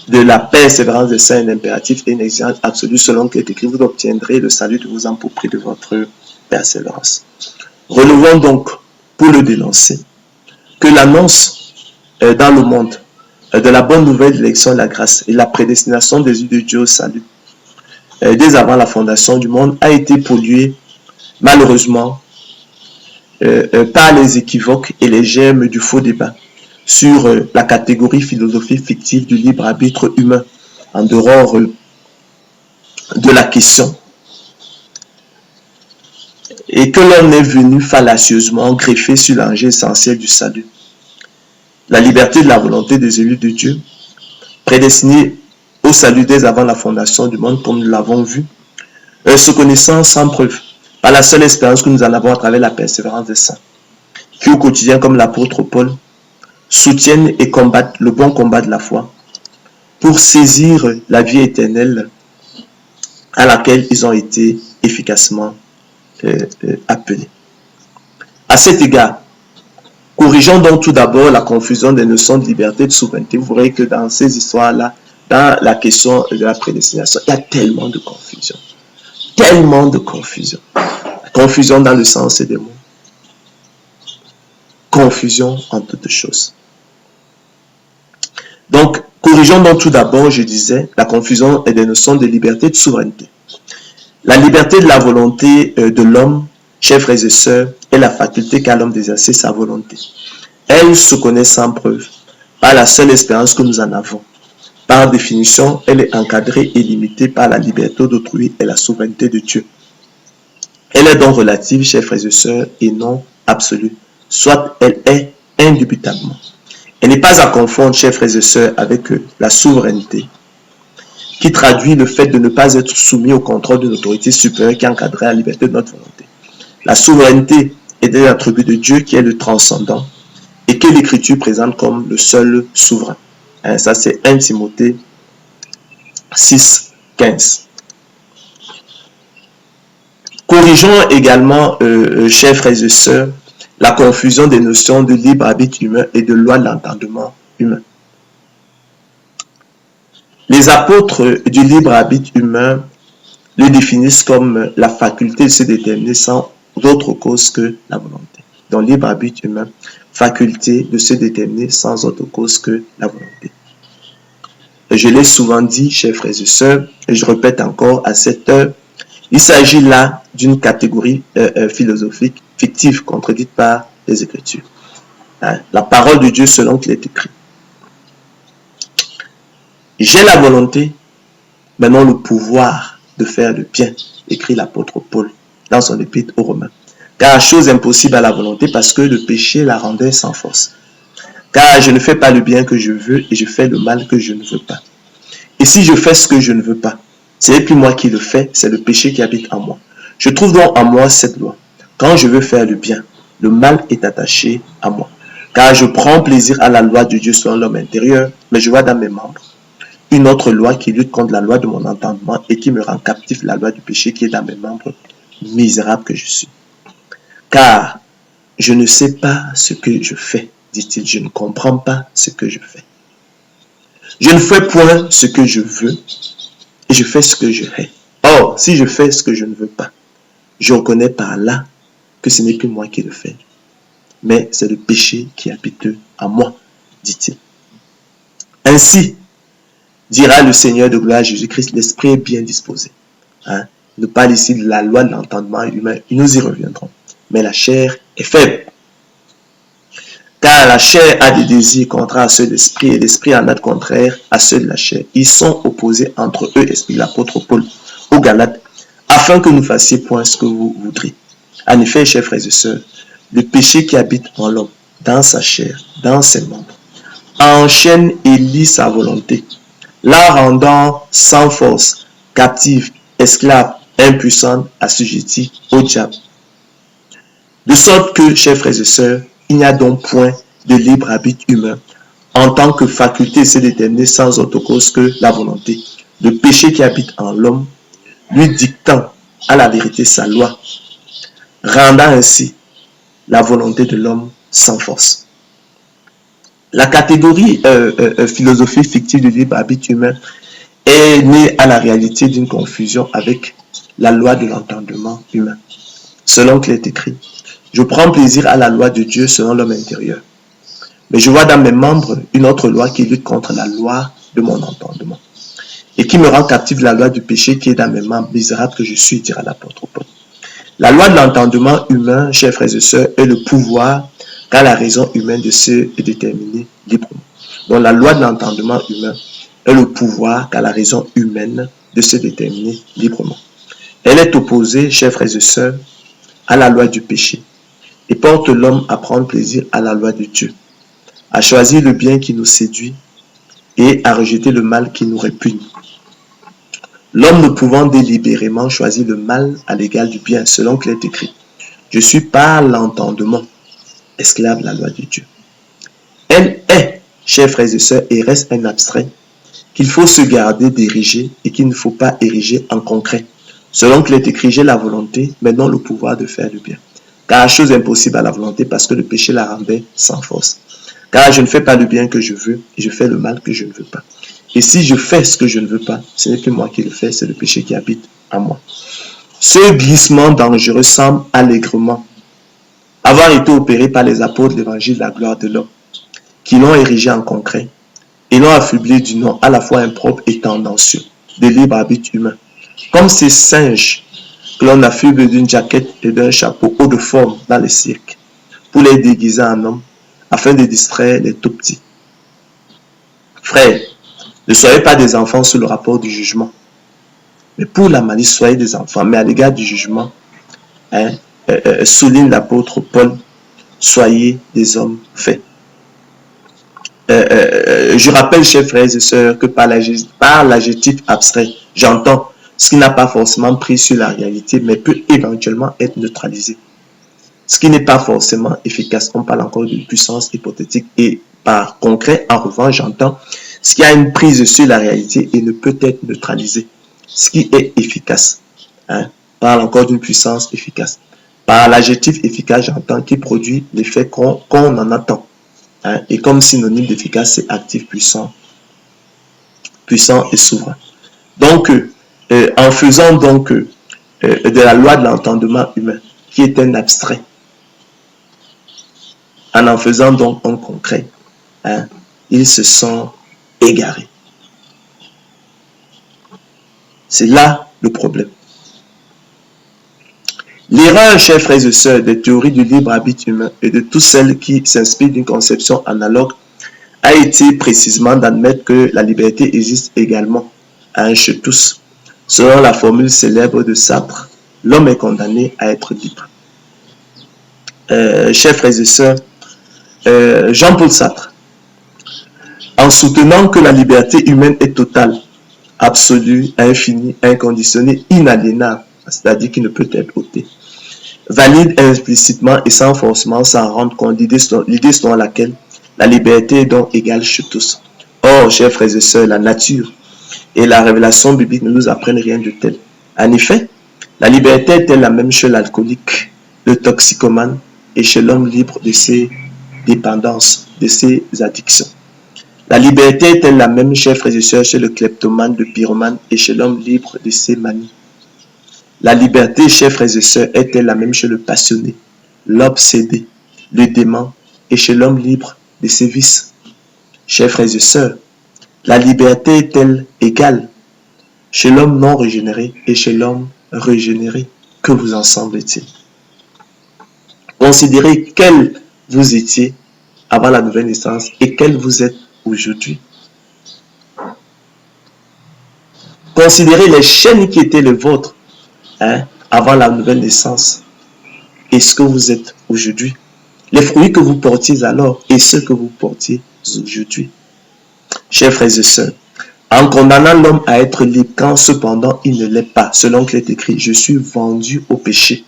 de la persévérance des saints un impératif et une exigence absolue selon qu'il est écrit, vous obtiendrez le salut de vos âmes pour prix de votre persévérance. Relevons donc, pour le dénoncer, que l'annonce dans le monde de la bonne nouvelle de l'élection de la grâce et la prédestination des yeux de Dieu au salut, dès avant la fondation du monde, a été polluée, malheureusement, par les équivoques et les germes du faux débat sur la catégorie philosophique fictive du libre arbitre humain, en dehors de la question, et que l'on est venu fallacieusement greffer sur l'enjeu essentiel du salut. La liberté de la volonté des élus de Dieu, prédestinés au salut dès avant la fondation du monde, comme nous l'avons vu, se connaissant sans preuve, par la seule espérance que nous en avons à travers la persévérance des saints, qui au quotidien, comme l'apôtre Paul, soutiennent et combattent le bon combat de la foi pour saisir la vie éternelle à laquelle ils ont été efficacement appelés. À cet égard, corrigeons donc tout d'abord la confusion des notions de liberté et de souveraineté. Vous verrez que dans ces histoires-là, dans la question de la prédestination, il y a tellement de confusion. Tellement de confusion. Confusion dans le sens des mots. Confusion en toutes choses. Donc, corrigeons donc tout d'abord, je disais, la confusion et des notions de liberté et de souveraineté. La liberté de la volonté de l'homme, chers frères et sœurs, est la faculté qu'a l'homme d'exercer sa volonté. Elle se connaît sans preuve, par la seule expérience que nous en avons. Par définition, elle est encadrée et limitée par la liberté d'autrui et la souveraineté de Dieu. Elle est donc relative, chers frères et sœurs, et non absolue. Soit elle est indubitablement. Elle n'est pas à confondre, chers frères et sœurs, avec la souveraineté, qui traduit le fait de ne pas être soumis au contrôle d'une autorité supérieure qui encadrerait la liberté de notre volonté. La souveraineté est un attribut de Dieu qui est le transcendant et que l'Écriture présente comme le seul souverain. Ça, c'est 1 Timothée 6, 15. Corrigeons également, chers frères et sœurs, la confusion des notions de libre arbitre humain et de loi de l'entendement humain. Les apôtres du libre arbitre humain le définissent comme la faculté de se déterminer sans autre cause que la volonté. Donc, libre arbitre humain, faculté de se déterminer sans autre cause que la volonté. Je l'ai souvent dit, chers frères et sœurs, et je répète encore à cette heure, il s'agit là d'une catégorie philosophique fictive contredite par les Écritures. La parole de Dieu selon qu'il est écrit. J'ai la volonté, mais non le pouvoir de faire le bien, écrit l'apôtre Paul dans son épître aux Romains. Car chose impossible à la volonté parce que le péché la rendait sans force. Car je ne fais pas le bien que je veux et je fais le mal que je ne veux pas. Et si je fais ce que je ne veux pas, ce n'est plus moi qui le fais, c'est le péché qui habite en moi. Je trouve donc en moi cette loi. Quand je veux faire le bien, le mal est attaché à moi. Car je prends plaisir à la loi de Dieu selon l'homme intérieur, mais je vois dans mes membres une autre loi qui lutte contre la loi de mon entendement et qui me rend captif la loi du péché qui est dans mes membres, misérable que je suis. Car je ne sais pas ce que je fais, dit-il, je ne comprends pas ce que je fais. Je ne fais point ce que je veux et je fais ce que je hais. Or, si je fais ce que je ne veux pas, je reconnais par là que ce n'est plus moi qui le fais, mais c'est le péché qui habite en moi, dit-il. Ainsi, dira le Seigneur de gloire Jésus-Christ, l'esprit est bien disposé. Il nous parle ici de la loi de l'entendement humain, nous y reviendrons. Mais la chair est faible. Car la chair a des désirs contraires à ceux de l'esprit et l'esprit en a de contraire à ceux de la chair. Ils sont opposés entre eux, explique l'apôtre Paul aux Galates, afin que nous fassiez point ce que vous voudrez. En effet, chers frères et sœurs, le péché qui habite en l'homme, dans sa chair, dans ses membres, enchaîne et lie sa volonté, la rendant sans force, captive, esclave, impuissante, assujettie au diable. De sorte que, chers frères et sœurs, il n'y a donc point de libre arbitre humain en tant que faculté se déterminer sans autre cause que la volonté. Le péché qui habite en l'homme, lui dictant à la vérité sa loi, rendant ainsi la volonté de l'homme sans force. La catégorie philosophie fictive du libre arbitre humain est née à la réalité d'une confusion avec la loi de l'entendement humain. Selon qu'il est écrit, je prends plaisir à la loi de Dieu selon l'homme intérieur. Mais je vois dans mes membres une autre loi qui lutte contre la loi de mon entendement et qui me rend captif de la loi du péché qui est dans mes membres, misérable que je suis, dira l'apôtre Paul. La loi de l'entendement humain, chers frères et sœurs, est le pouvoir qu'a la raison humaine de se déterminer librement. Donc la loi de l'entendement humain est le pouvoir qu'a la raison humaine de se déterminer librement. Elle est opposée, chers frères et sœurs, à la loi du péché et porte l'homme à prendre plaisir à la loi de Dieu, à choisir le bien qui nous séduit et à rejeter le mal qui nous répugne. L'homme ne pouvant délibérément choisir le mal à l'égal du bien, selon qu'il est écrit, je suis par l'entendement esclave de la loi de Dieu. Elle est, chers frères et sœurs, et reste un abstrait qu'il faut se garder d'ériger et qu'il ne faut pas ériger en concret. Selon qu'il est écrit, j'ai la volonté, mais non le pouvoir de faire le bien. Car chose impossible à la volonté parce que le péché la rendait sans force. Car je ne fais pas le bien que je veux et je fais le mal que je ne veux pas. Et si je fais ce que je ne veux pas, ce n'est plus moi qui le fais, c'est le péché qui habite en moi. Ce glissement dangereux semble allègrement avoir été opéré par les apôtres de l'évangile de la gloire de l'homme, qui l'ont érigé en concret et l'ont affublé du nom à la fois impropre et tendancieux de libre arbitre humain. Comme ces singes que l'on affuble d'une jaquette et d'un chapeau haut de forme dans les cirques, pour les déguiser en hommes, afin de distraire les tout petits. Frères, ne soyez pas des enfants sous le rapport du jugement. Mais pour la malice, soyez des enfants. Mais à l'égard du jugement, hein, souligne l'apôtre Paul, soyez des hommes faits. Je rappelle, chers frères et sœurs, que par l'adjectif abstrait, j'entends ce qui n'a pas forcément pris sur la réalité, mais peut éventuellement être neutralisé. Ce qui n'est pas forcément efficace. On parle encore d'une puissance hypothétique. Et par concret, en revanche, j'entends ce qui a une prise sur la réalité et ne peut être neutralisé. Ce qui est efficace. Hein? On parle encore d'une puissance efficace. Par l'adjectif efficace, j'entends qui produit l'effet qu'on en attend. Hein? Et comme synonyme d'efficace, c'est actif, puissant et souverain. Donc, en faisant donc de la loi de l'entendement humain, qui est un abstrait, en faisant donc un concret, hein, ils se sont égarés. C'est là le problème. L'erreur, chers frères et sœurs, des théories du libre arbitre humain et de toutes celles qui s'inspirent d'une conception analogue a été précisément d'admettre que la liberté existe également chez tous. Selon la formule célèbre de Sartre, l'homme est condamné à être libre. Chers frères et sœurs, Jean-Paul Sartre, en soutenant que la liberté humaine est totale, absolue, infinie, inconditionnée, inaliénable, c'est-à-dire qui ne peut être ôtée, valide implicitement et sans forcément s'en rendre compte l'idée selon laquelle la liberté est donc égale chez tous. Or, chers frères et sœurs, la nature et la révélation biblique ne nous apprennent rien de tel. En effet, la liberté est-elle la même chez l'alcoolique, le toxicomane et chez l'homme libre de ses dépendances, de ses addictions? La liberté est-elle la même, chers frères et sœurs, chez le kleptomane, le pyromane et chez l'homme libre de ses manies? La liberté, chers frères et sœurs, est-elle la même chez le passionné, l'obsédé, le dément et chez l'homme libre de ses vices? Chers frères et sœurs, la liberté est-elle égale chez l'homme non régénéré et chez l'homme régénéré? Que vous en semble-t-il? Considérez quel vous étiez avant la nouvelle naissance et quel vous êtes aujourd'hui. Considérez les chaînes qui étaient les vôtres avant la nouvelle naissance et ce que vous êtes aujourd'hui. Les fruits que vous portiez alors et ceux que vous portiez aujourd'hui. Chers frères et sœurs, en condamnant l'homme à être libre quand cependant il ne l'est pas, selon qu'il est écrit, je suis vendu au péché,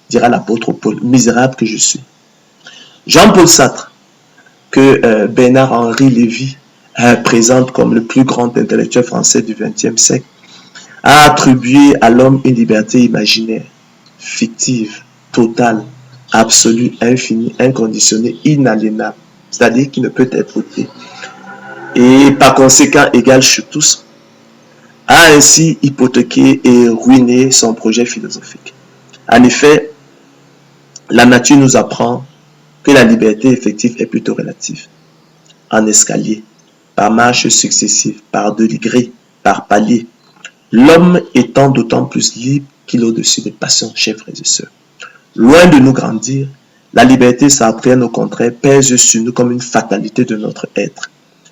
dira l'apôtre Paul, misérable que je suis. Jean-Paul Sartre, que Bernard-Henri Lévy présente comme le plus grand intellectuel français du XXe siècle, a attribué à l'homme une liberté imaginaire, fictive, totale, absolue, infinie, inconditionnée, inaliénable, c'est-à-dire qui ne peut être ôtée, et par conséquent égale chez tous, a ainsi hypothéqué et ruiné son projet philosophique. En effet, la nature nous apprend que la liberté effective est plutôt relative, en escalier, par marches successives, par degrés, par paliers, l'homme étant d'autant plus libre qu'il est au-dessus des passions, chers frères et sœurs. Loin de nous grandir, la liberté sartrienne, au contraire, pèse sur nous comme une fatalité de notre être.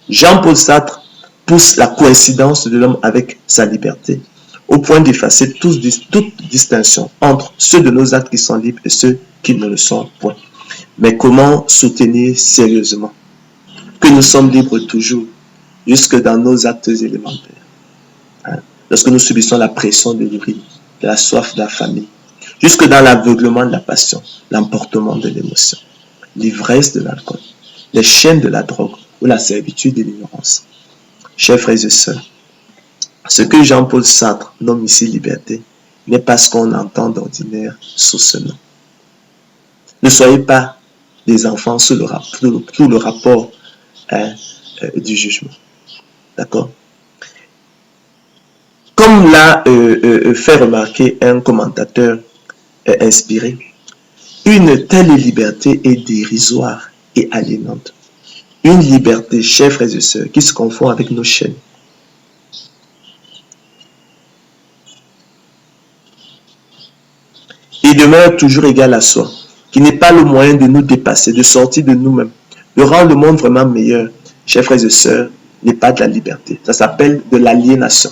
Jean-Paul Sartre pousse la coïncidence de l'homme avec sa liberté, au point d'effacer toute distinction entre ceux de nos actes qui sont libres et ceux qui ne le sont point. Mais comment soutenir sérieusement que nous sommes libres toujours, jusque dans nos actes élémentaires? Lorsque nous subissons la pression de l'urine, de la soif de la famille, jusque dans l'aveuglement de la passion, l'emportement de l'émotion, l'ivresse de l'alcool, les chaînes de la drogue ou la servitude de l'ignorance. Chers frères et sœurs, ce que Jean-Paul Sartre nomme ici liberté n'est pas ce qu'on entend d'ordinaire sous ce nom. Ne soyez pas des enfants sous le rapport du jugement. D'accord? Comme l'a fait remarquer un commentateur inspiré, une telle liberté est dérisoire et aliénante. Une liberté, chers frères et sœurs, qui se confond avec nos chaînes. Et demeure toujours égale à soi, qui n'est pas le moyen de nous dépasser, de sortir de nous-mêmes, de rendre le monde vraiment meilleur, chers frères et sœurs, n'est pas de la liberté. Ça s'appelle de l'aliénation.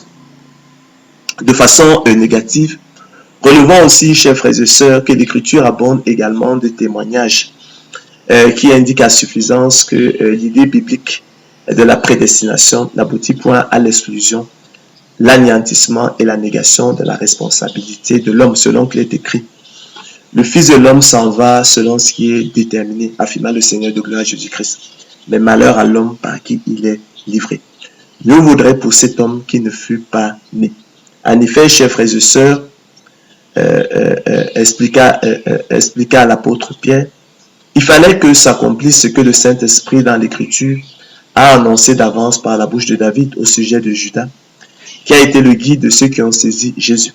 De façon négative, relevons aussi, chers frères et sœurs, que l'Écriture abonde également de témoignages qui indiquent à suffisance que l'idée biblique de la prédestination n'aboutit point à l'exclusion, l'anéantissement et la négation de la responsabilité de l'homme, selon qu'il est écrit. Le Fils de l'homme s'en va selon ce qui est déterminé, affirma le Seigneur de gloire Jésus-Christ. Mais malheur à l'homme par qui il est livré. Mieux vaudrait pour cet homme qui ne fût pas né. En effet, chers frères et sœurs, expliqua à l'apôtre Pierre, il fallait que s'accomplisse ce que le Saint-Esprit dans l'Écriture a annoncé d'avance par la bouche de David au sujet de Judas, qui a été le guide de ceux qui ont saisi Jésus.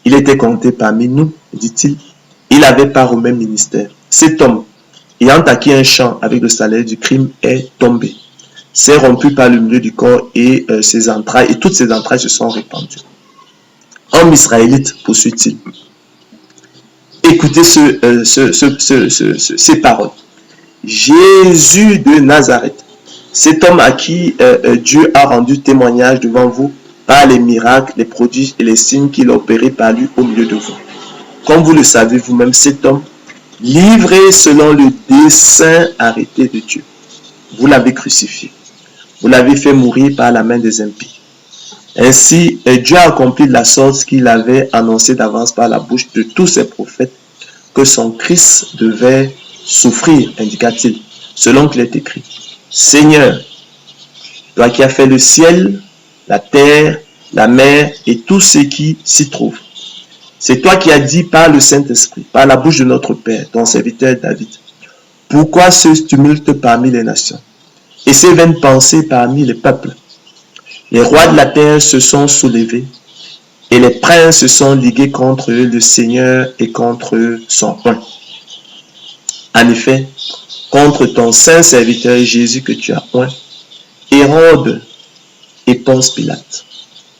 Il était compté parmi nous, dit-il, il avait part au même ministère. Cet homme, ayant acquis un champ avec le salaire du crime, est tombé, s'est rompu par le milieu du corps et ses entrailles, et toutes ses entrailles se sont répandues. Homme israélite, poursuit-il, écoutez ces paroles. Jésus de Nazareth, cet homme à qui Dieu a rendu témoignage devant vous par les miracles, les prodiges et les signes qu'il a opérés par lui au milieu de vous. Comme vous le savez vous-même, cet homme, livré selon le dessein arrêté de Dieu, vous l'avez crucifié. Vous l'avez fait mourir par la main des impies. Ainsi, Dieu a accompli de la sorte ce qu'il avait annoncé d'avance par la bouche de tous ses prophètes, que son Christ devait souffrir, indiqua-t-il, selon qu'il est écrit. Seigneur, toi qui as fait le ciel, la terre, la mer et tout ce qui s'y trouve. C'est toi qui as dit par le Saint-Esprit, par la bouche de notre Père, ton serviteur David. Pourquoi ce tumulte parmi les nations et ces vaines pensées parmi les peuples? Les rois de la terre se sont soulevés et les princes se sont ligués contre le Seigneur et contre son roi. En effet, contre ton saint serviteur Jésus que tu as oint, Hérode et Ponce Pilate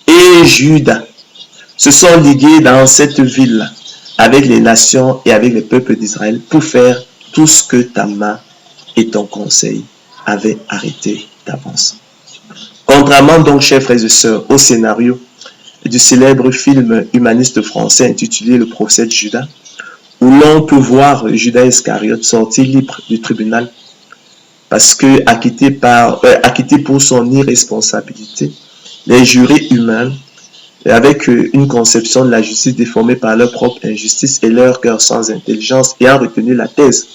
et Judas se sont ligués dans cette ville avec les nations et avec les peuples d'Israël pour faire tout ce que ta main et ton conseil avaient arrêté d'avance. Contrairement donc, chers frères et sœurs, au scénario du célèbre film humaniste français intitulé Le procès de Judas, où l'on peut voir Judas Iscariote sortir libre du tribunal parce que acquitté pour son irresponsabilité, les jurés humains, avec une conception de la justice déformée par leur propre injustice et leur cœur sans intelligence, ayant retenu la thèse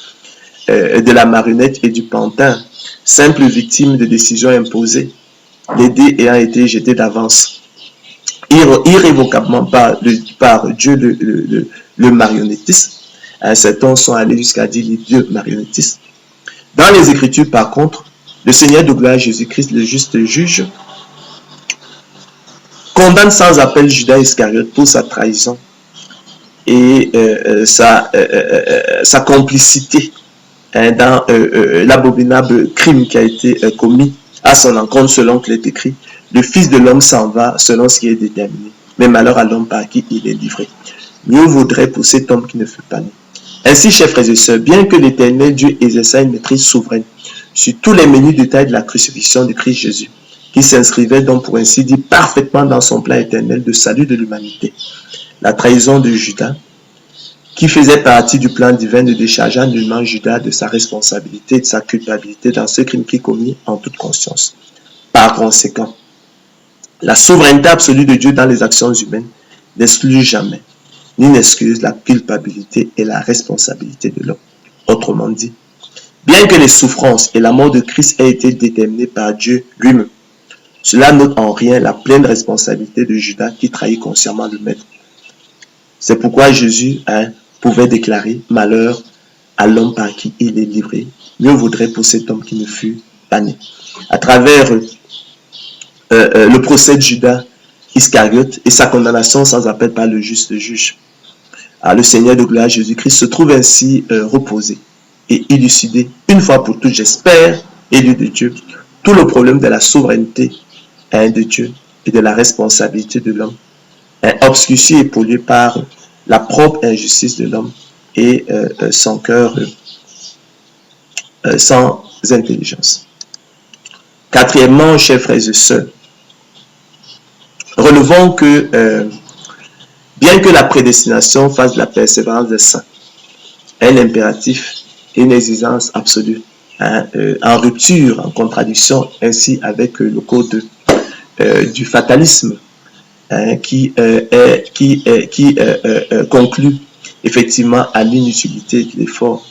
de la marionnette et du pantin, simple victime de décisions imposées, les dés ayant été jetés d'avance, irrévocablement par Dieu le marionnettiste. Certains sont allés jusqu'à dire les dieux marionnettistes. Dans les Écritures, par contre, le Seigneur de gloire Jésus-Christ, le juste juge, condamne sans appel Judas Iscariote pour sa trahison et sa complicité dans l'abominable crime qui a été commis à son encontre, selon qu'il est écrit. Le Fils de l'homme s'en va selon ce qui est déterminé, mais malheur à l'homme par qui il est livré. Mieux vaudrait pour cet homme qui ne fut pas né. Ainsi, chers frères et sœurs, bien que l'Éternel Dieu exerçait une maîtrise souveraine sur tous les menus détails de la crucifixion du Christ Jésus, qui s'inscrivait donc pour ainsi dire parfaitement dans son plan éternel de salut de l'humanité, la trahison de Judas, qui faisait partie du plan divin, ne déchargea nullement Judas de sa responsabilité et de sa culpabilité dans ce crime qu'il commis en toute conscience. Par conséquent, la souveraineté absolue de Dieu dans les actions humaines n'exclut jamais, ni n'excuse la culpabilité et la responsabilité de l'homme. Autrement dit, bien que les souffrances et la mort de Christ aient été déterminées par Dieu lui-même, cela n'ôte en rien la pleine responsabilité de Judas qui trahit consciemment le Maître. C'est pourquoi Jésus pouvait déclarer « Malheur à l'homme par qui il est livré, mieux vaudrait pour cet homme qui ne fût pas né. » À travers le procès de Judas Iscariote et sa condamnation sans appel par le juste juge, le Seigneur de gloire Jésus-Christ se trouve ainsi reposé et élucidé une fois pour toutes, j'espère, élu de Dieu, tout le problème de la souveraineté de Dieu et de la responsabilité de l'homme, obscurci et pollué par la propre injustice de l'homme et son cœur sans intelligences. Quatrièmement, chers frères et sœurs, relevons que bien que la prédestination fasse de la persévérance des saints un impératif et une exigence absolue, en rupture, en contradiction ainsi avec le code du fatalisme qui conclut effectivement à l'inutilité de l'effort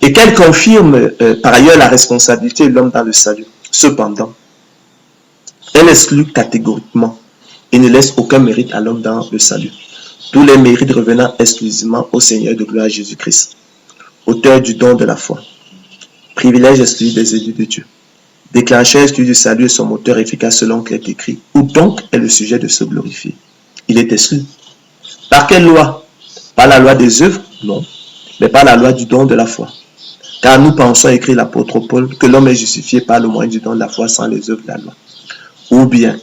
et qu'elle confirme par ailleurs la responsabilité de l'homme dans le salut. Cependant, elle exclut catégoriquement et ne laisse aucun mérite à l'homme dans le salut. Tous les mérites revenant exclusivement au Seigneur de gloire Jésus-Christ, auteur du don de la foi, privilège exclu des élus de Dieu, déclencheur exclu du salut et son moteur efficace selon qu'il est écrit. Où donc est le sujet de se glorifier? Il est exclu. Par quelle loi? Par la loi des œuvres? Non, mais par la loi du don de la foi. Car nous pensons, écrit l'apôtre Paul, que l'homme est justifié par le moyen du don de la foi sans les œuvres de la loi. Ou bien,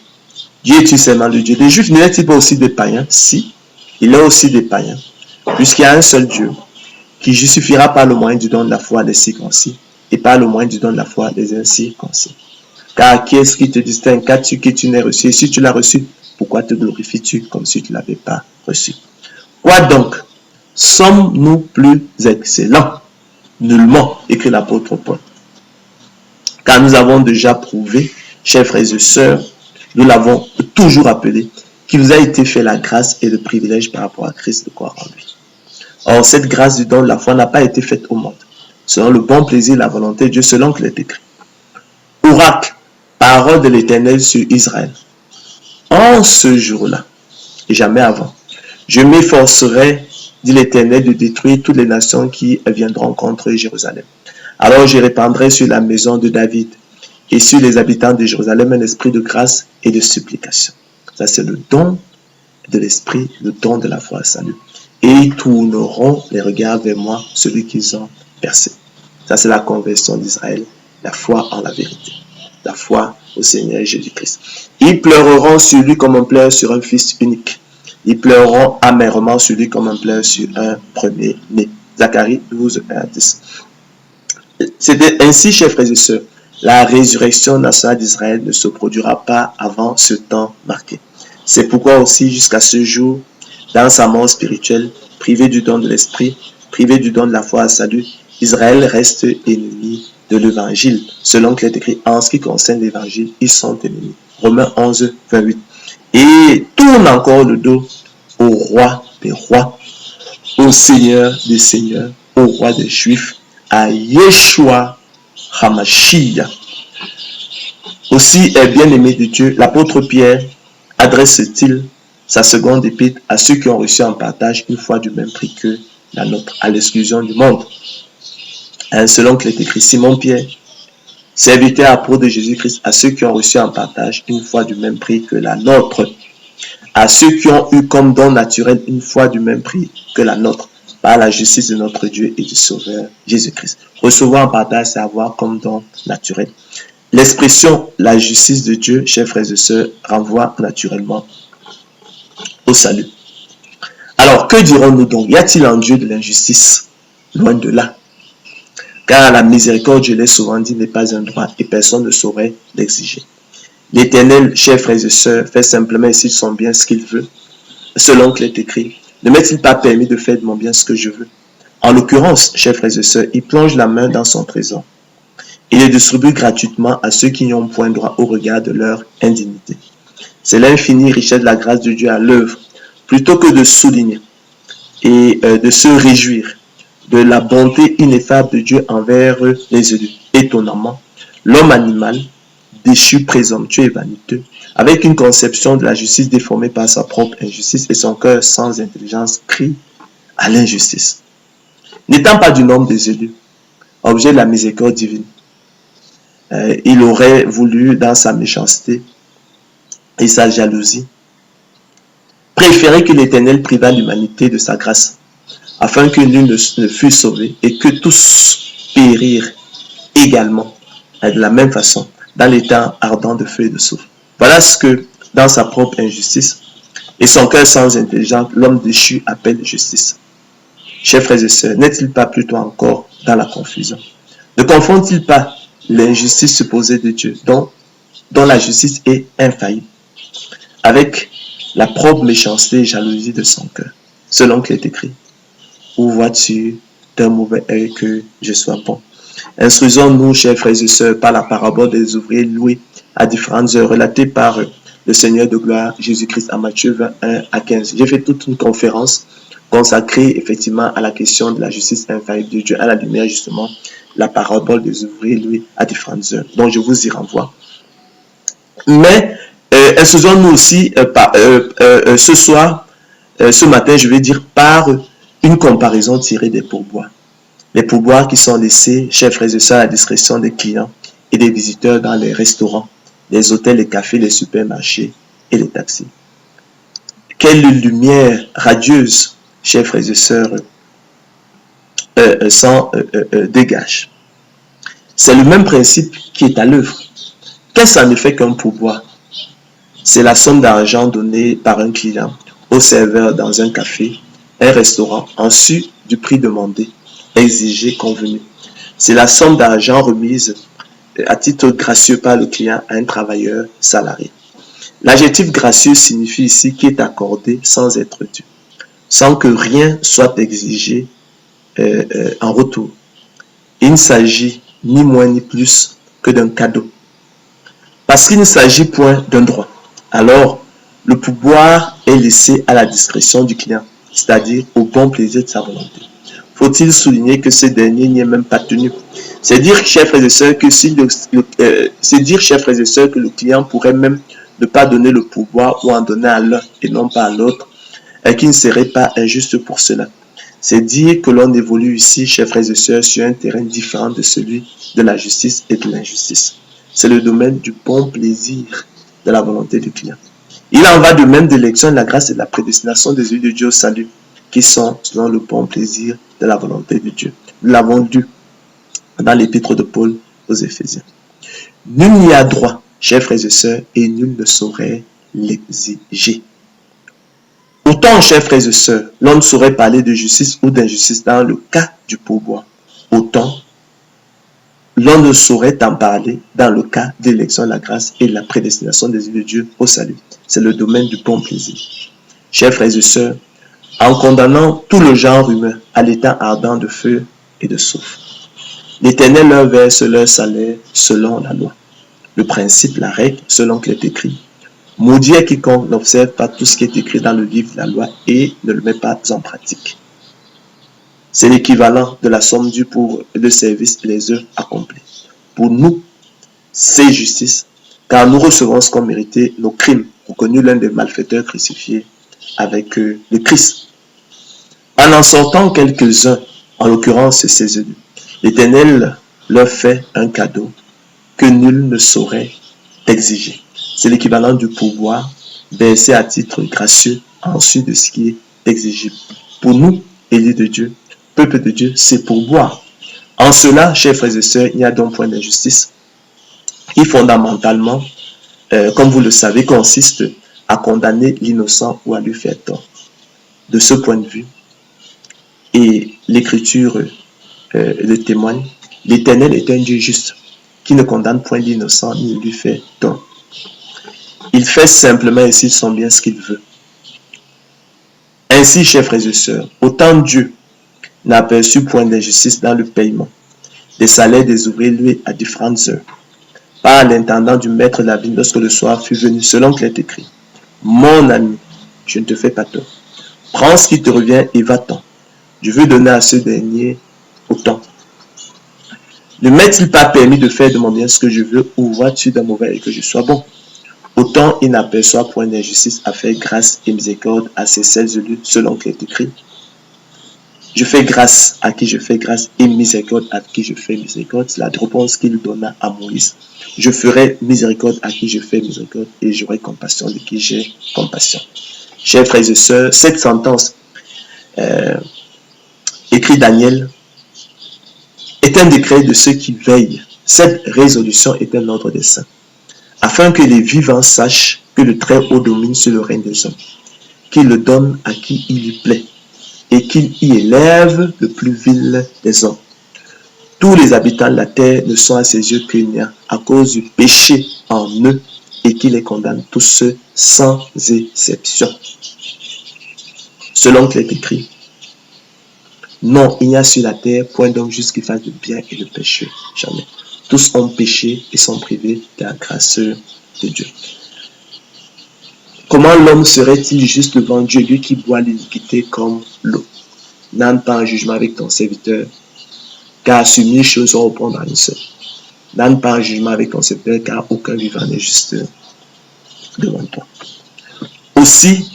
Dieu est-il seulement le Dieu des Juifs? N'est-il pas aussi des païens? Si, il est aussi des païens, puisqu'il y a un seul Dieu qui justifiera par le moyen du don de la foi les circoncis et par le moyen du don de la foi les incirconcis. Car qui est-ce qui te distingue? Qu'as-tu que tu n'aies reçu? Et si tu l'as reçu, pourquoi te glorifies-tu comme si tu ne l'avais pas reçu? Quoi donc? Sommes-nous plus excellents? Nullement, écrit l'apôtre Paul. Car nous avons déjà prouvé, chers frères et sœurs, nous l'avons toujours appelé, qu'il vous a été fait la grâce et le privilège par rapport à Christ de croire en lui. Or, cette grâce du don de la foi n'a pas été faite au monde, selon le bon plaisir et la volonté de Dieu, selon qu'il est écrit. Oracle, parole de l'Éternel sur Israël. En ce jour-là, et jamais avant, je m'efforcerai, dit l'Éternel, de détruire toutes les nations qui viendront contre Jérusalem. Alors je répandrai sur la maison de David et sur les habitants de Jérusalem un esprit de grâce et de supplication. Ça, c'est le don de l'esprit, le don de la foi à salut. Et ils tourneront les regards vers moi, celui qu'ils ont percé. Ça, c'est la conversion d'Israël, la foi en la vérité, la foi au Seigneur Jésus-Christ. Ils pleureront sur lui comme on pleure sur un fils unique. Ils pleureront amèrement sur lui comme on pleure sur un premier-né. Zacharie 12, 1 à 10. C'était ainsi, chers frères et sœurs, la résurrection nationale d'Israël ne se produira pas avant ce temps marqué. C'est pourquoi aussi, jusqu'à ce jour, dans sa mort spirituelle, privé du don de l'esprit, privé du don de la foi à salut, Israël reste ennemi de l'évangile. Selon qu'il est écrit, en ce qui concerne l'évangile, ils sont ennemis. Romains 11, 28. Et tourne encore le dos au roi des rois, au Seigneur des seigneurs, au roi des Juifs, à Yeshua Hamashiach. Aussi, bien-aimé de Dieu, l'apôtre Pierre adresse-t-il sa seconde épître à ceux qui ont reçu en partage une foi du même prix que la nôtre, à l'exclusion du monde. Selon qu'il est écrit, Simon Pierre, serviteur apôtre de Jésus-Christ, à ceux qui ont reçu en partage une foi du même prix que la nôtre, à ceux qui ont eu comme don naturel une foi du même prix que la nôtre, par la justice de notre Dieu et du Sauveur Jésus-Christ. Recevoir en partage, c'est avoir comme don naturel. L'expression la justice de Dieu, chers frères et sœurs, renvoie naturellement au salut. Alors, que dirons-nous donc? Y a-t-il en Dieu de l'injustice? Loin de là. Car la miséricorde, je l'ai souvent dit, n'est pas un droit et personne ne saurait l'exiger. L'Éternel, chers frères et sœurs, fait simplement ici de son bien ce qu'il veut, selon qu'il est écrit. Ne m'est-il pas permis de faire de mon bien ce que je veux? En l'occurrence, chers frères et sœurs, il plonge la main dans son trésor. Il le distribue gratuitement à ceux qui n'y ont point droit au regard de leur indignité. C'est l'infinie richesse de la grâce de Dieu à l'œuvre, plutôt que de souligner et de se réjouir de la bonté ineffable de Dieu envers les élus. Étonnamment, l'homme animal, déchu, présomptueux et vaniteux, avec une conception de la justice déformée par sa propre injustice et son cœur sans intelligence, crie à l'injustice. N'étant pas du nombre des élus, objet de la miséricorde divine, il aurait voulu, dans sa méchanceté et sa jalousie, préférer que l'Éternel privât l'humanité de sa grâce, afin que nul ne fût sauvé et que tous périrent également, de la même façon, dans l'état ardent de feu et de soufre. Voilà ce que, dans sa propre injustice et son cœur sans intelligence, l'homme déchu appelle justice. Chers frères et sœurs, n'est-il pas plutôt encore dans la confusion? Ne confond-il pas l'injustice supposée de Dieu, dont la justice est infaillible, avec la propre méchanceté et jalousie de son cœur, selon qu'il est écrit. Où vois-tu d'un mauvais œil que je sois bon? Instruisons-nous, chers frères et sœurs, par la parabole des ouvriers loués à différentes heures, relatée par le Seigneur de gloire, Jésus-Christ, à Matthieu 21 à 15. J'ai fait toute une conférence consacrée effectivement à la question de la justice infaillible de Dieu, à la lumière justement la parabole des ouvriers loués à différentes heures. Donc je vous y renvoie. Mais instruisons-nous aussi ce soir, ce matin, je vais dire par une comparaison tirée des pourboires. Les pourboires qui sont laissés, chers frères et sœurs, à la discrétion des clients et des visiteurs dans les restaurants, les hôtels, les cafés, les supermarchés et les taxis. Quelle lumière radieuse, chers frères et sœurs, s'en dégage. C'est le même principe qui est à l'œuvre. Qu'est-ce en effet qu'un pourboire? C'est la somme d'argent donnée par un client au serveur dans un café, un restaurant, en su du prix demandé, exigé, convenu. C'est la somme d'argent remise à titre gracieux par le client à un travailleur salarié. L'adjectif gracieux signifie ici qu'il est accordé sans être dû, sans que rien soit exigé en retour. Il ne s'agit ni moins ni plus que d'un cadeau. Parce qu'il ne s'agit point d'un droit. Alors, le pourboire est laissé à la discrétion du client, c'est-à-dire au bon plaisir de sa volonté. Faut-il souligner que ce dernier n'y est même pas tenu? C'est dire, chers frères et sœurs, que le client pourrait même ne pas donner le pourboire ou en donner à l'un et non pas à l'autre, et qu'il ne serait pas injuste pour cela. C'est dire que l'on évolue ici, chers frères et sœurs, sur un terrain différent de celui de la justice et de l'injustice. C'est le domaine du bon plaisir de la volonté du client. Il en va de même de l'élection, de la grâce et de la prédestination des yeux de Dieu au salut, qui sont selon le bon plaisir de la volonté de Dieu. Nous l'avons lu dans l'épître de Paul aux Éphésiens. Nul n'y a droit, chers frères et sœurs, et nul ne saurait l'exiger. Autant, chers frères et sœurs, l'on ne saurait parler de justice ou d'injustice dans le cas du pourboire, autant l'on ne saurait en parler dans le cas de l'élection, la grâce et la prédestination des yeux de Dieu au salut. C'est le domaine du bon plaisir. Chers frères et sœurs, en condamnant tout le genre humain à l'état ardent de feu et de soufre, l'Éternel leur verse leur salaire selon la loi. Le principe, la règle, selon qu'il est écrit. Maudit est quiconque n'observe pas tout ce qui est écrit dans le livre de la loi et ne le met pas en pratique. C'est l'équivalent de la somme due pour le service et les œuvres accomplies. Pour nous, c'est justice, car nous recevons ce qu'ont mérité nos crimes, reconnus l'un des malfaiteurs crucifiés avec le Christ. En sortant quelques-uns, en l'occurrence ces élus, l'Éternel leur fait un cadeau que nul ne saurait exiger. C'est l'équivalent du pourboire versé à titre gracieux ensuite de ce qui est exigible. Pour nous, élus de Dieu, peuple de Dieu, c'est pourboire. En cela, chers frères et sœurs, il y a donc point d'injustice qui fondamentalement, comme vous le savez, consiste à condamner l'innocent ou à lui faire tort. De ce point de vue, et l'Écriture le témoigne, l'Éternel est un Dieu juste qui ne condamne point l'innocent ni ne lui fait tort. Il fait simplement et s'il sent bien ce qu'il veut. Ainsi, chers frères et sœurs, autant Dieu n'a aperçu point d'injustice dans le paiement des salaires des ouvriers loués à différentes heures, par l'intendant du maître de la vigne lorsque le soir fut venu, selon qu'il est écrit. Mon ami, je ne te fais pas tort. Prends ce qui te revient et va-t'en. Je veux donner à ce dernier autant. Ne m'est-il pas permis de faire de mon bien ce que je veux, ou vois-tu d'un mauvais et que je sois bon? Autant il n'aperçoit point d'injustice à faire grâce et miséricorde à ses seuls élus, selon qu'il est écrit. Je fais grâce à qui je fais grâce et miséricorde à qui je fais miséricorde. C'est la réponse qu'il donna à Moïse. Je ferai miséricorde à qui je fais miséricorde et j'aurai compassion de qui j'ai compassion. Chers frères et sœurs, cette sentence, écrit Daniel, est un décret de ceux qui veillent. Cette résolution est un ordre des saints, afin que les vivants sachent que le Très-Haut domine sur le règne des hommes, qu'il le donne à qui il lui plaît, et qu'il y élève le plus vil des hommes. Tous les habitants de la terre ne sont à ses yeux que néants à cause du péché en eux et qui les condamne tous ceux sans exception. Selon qu'il est écrit, non, il n'y a sur la terre point d'homme juste qui fasse le bien et le péché. Jamais. Tous ont péché et sont privés de la grâce de Dieu. Comment l'homme serait-il juste devant Dieu, lui qui boit l'iniquité comme l'eau? N'entre pas en jugement avec ton serviteur, car sur 1000 choses on reprend dans une seule. N'entre pas en jugement avec ton serviteur, car aucun vivant n'est juste devant toi. Aussi,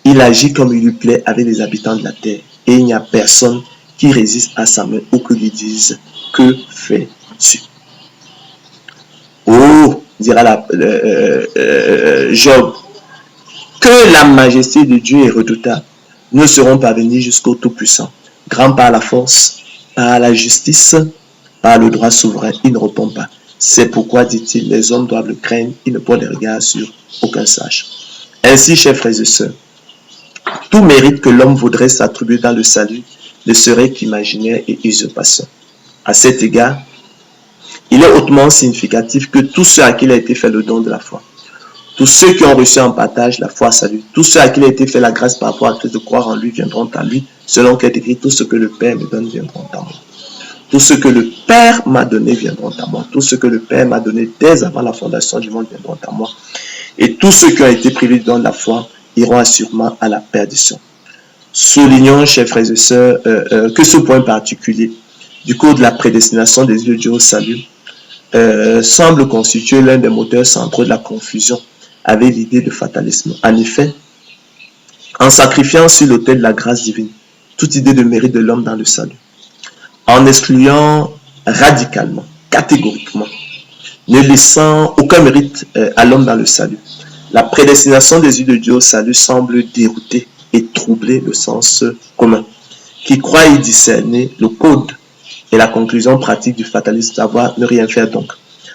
il agit comme il lui plaît avec les habitants de la terre, et il n'y a personne qui résiste à sa main ou que lui dise « Que fais-tu » Oh, dira Job, que la majesté de Dieu est redoutable. Nous ne serons parvenus jusqu'au Tout-Puissant. Grand par la force, par la justice, par le droit souverain, il ne répond pas. C'est pourquoi, dit-il, les hommes doivent le craindre, ils ne portent les regards sur aucun sage. Ainsi, chers frères et sœurs, tout mérite que l'homme voudrait s'attribuer dans le salut ne serait qu'imaginaire et usurpation. À cet égard, il est hautement significatif que tous ceux à qui il a été fait le don de la foi, tous ceux qui ont reçu en partage la foi à salut, tous ceux à qui il a été fait la grâce par rapport à Christ de croire en lui viendront à lui, selon qu'il est écrit, tout ce que le Père me donne viendront à moi. Tout ce que le Père m'a donné viendront à moi. Tout ce que le Père m'a donné dès avant la fondation du monde viendront à moi. Et tous ceux qui ont été privés du don de la foi iront assurément à la perdition. Soulignons, chers frères et sœurs, que ce point particulier du cours de la prédestination des yeux de Dieu au salut semble constituer l'un des moteurs centraux de la confusion avec l'idée de fatalisme. En effet, en sacrifiant sur l'autel de la grâce divine toute idée de mérite de l'homme dans le salut, en excluant radicalement, catégoriquement, ne laissant aucun mérite à l'homme dans le salut, la prédestination des yeux de Dieu au salut semble dérouter et troubler le sens commun, qui croit y discerner le code et la conclusion pratique du fatalisme, savoir ne rien faire donc,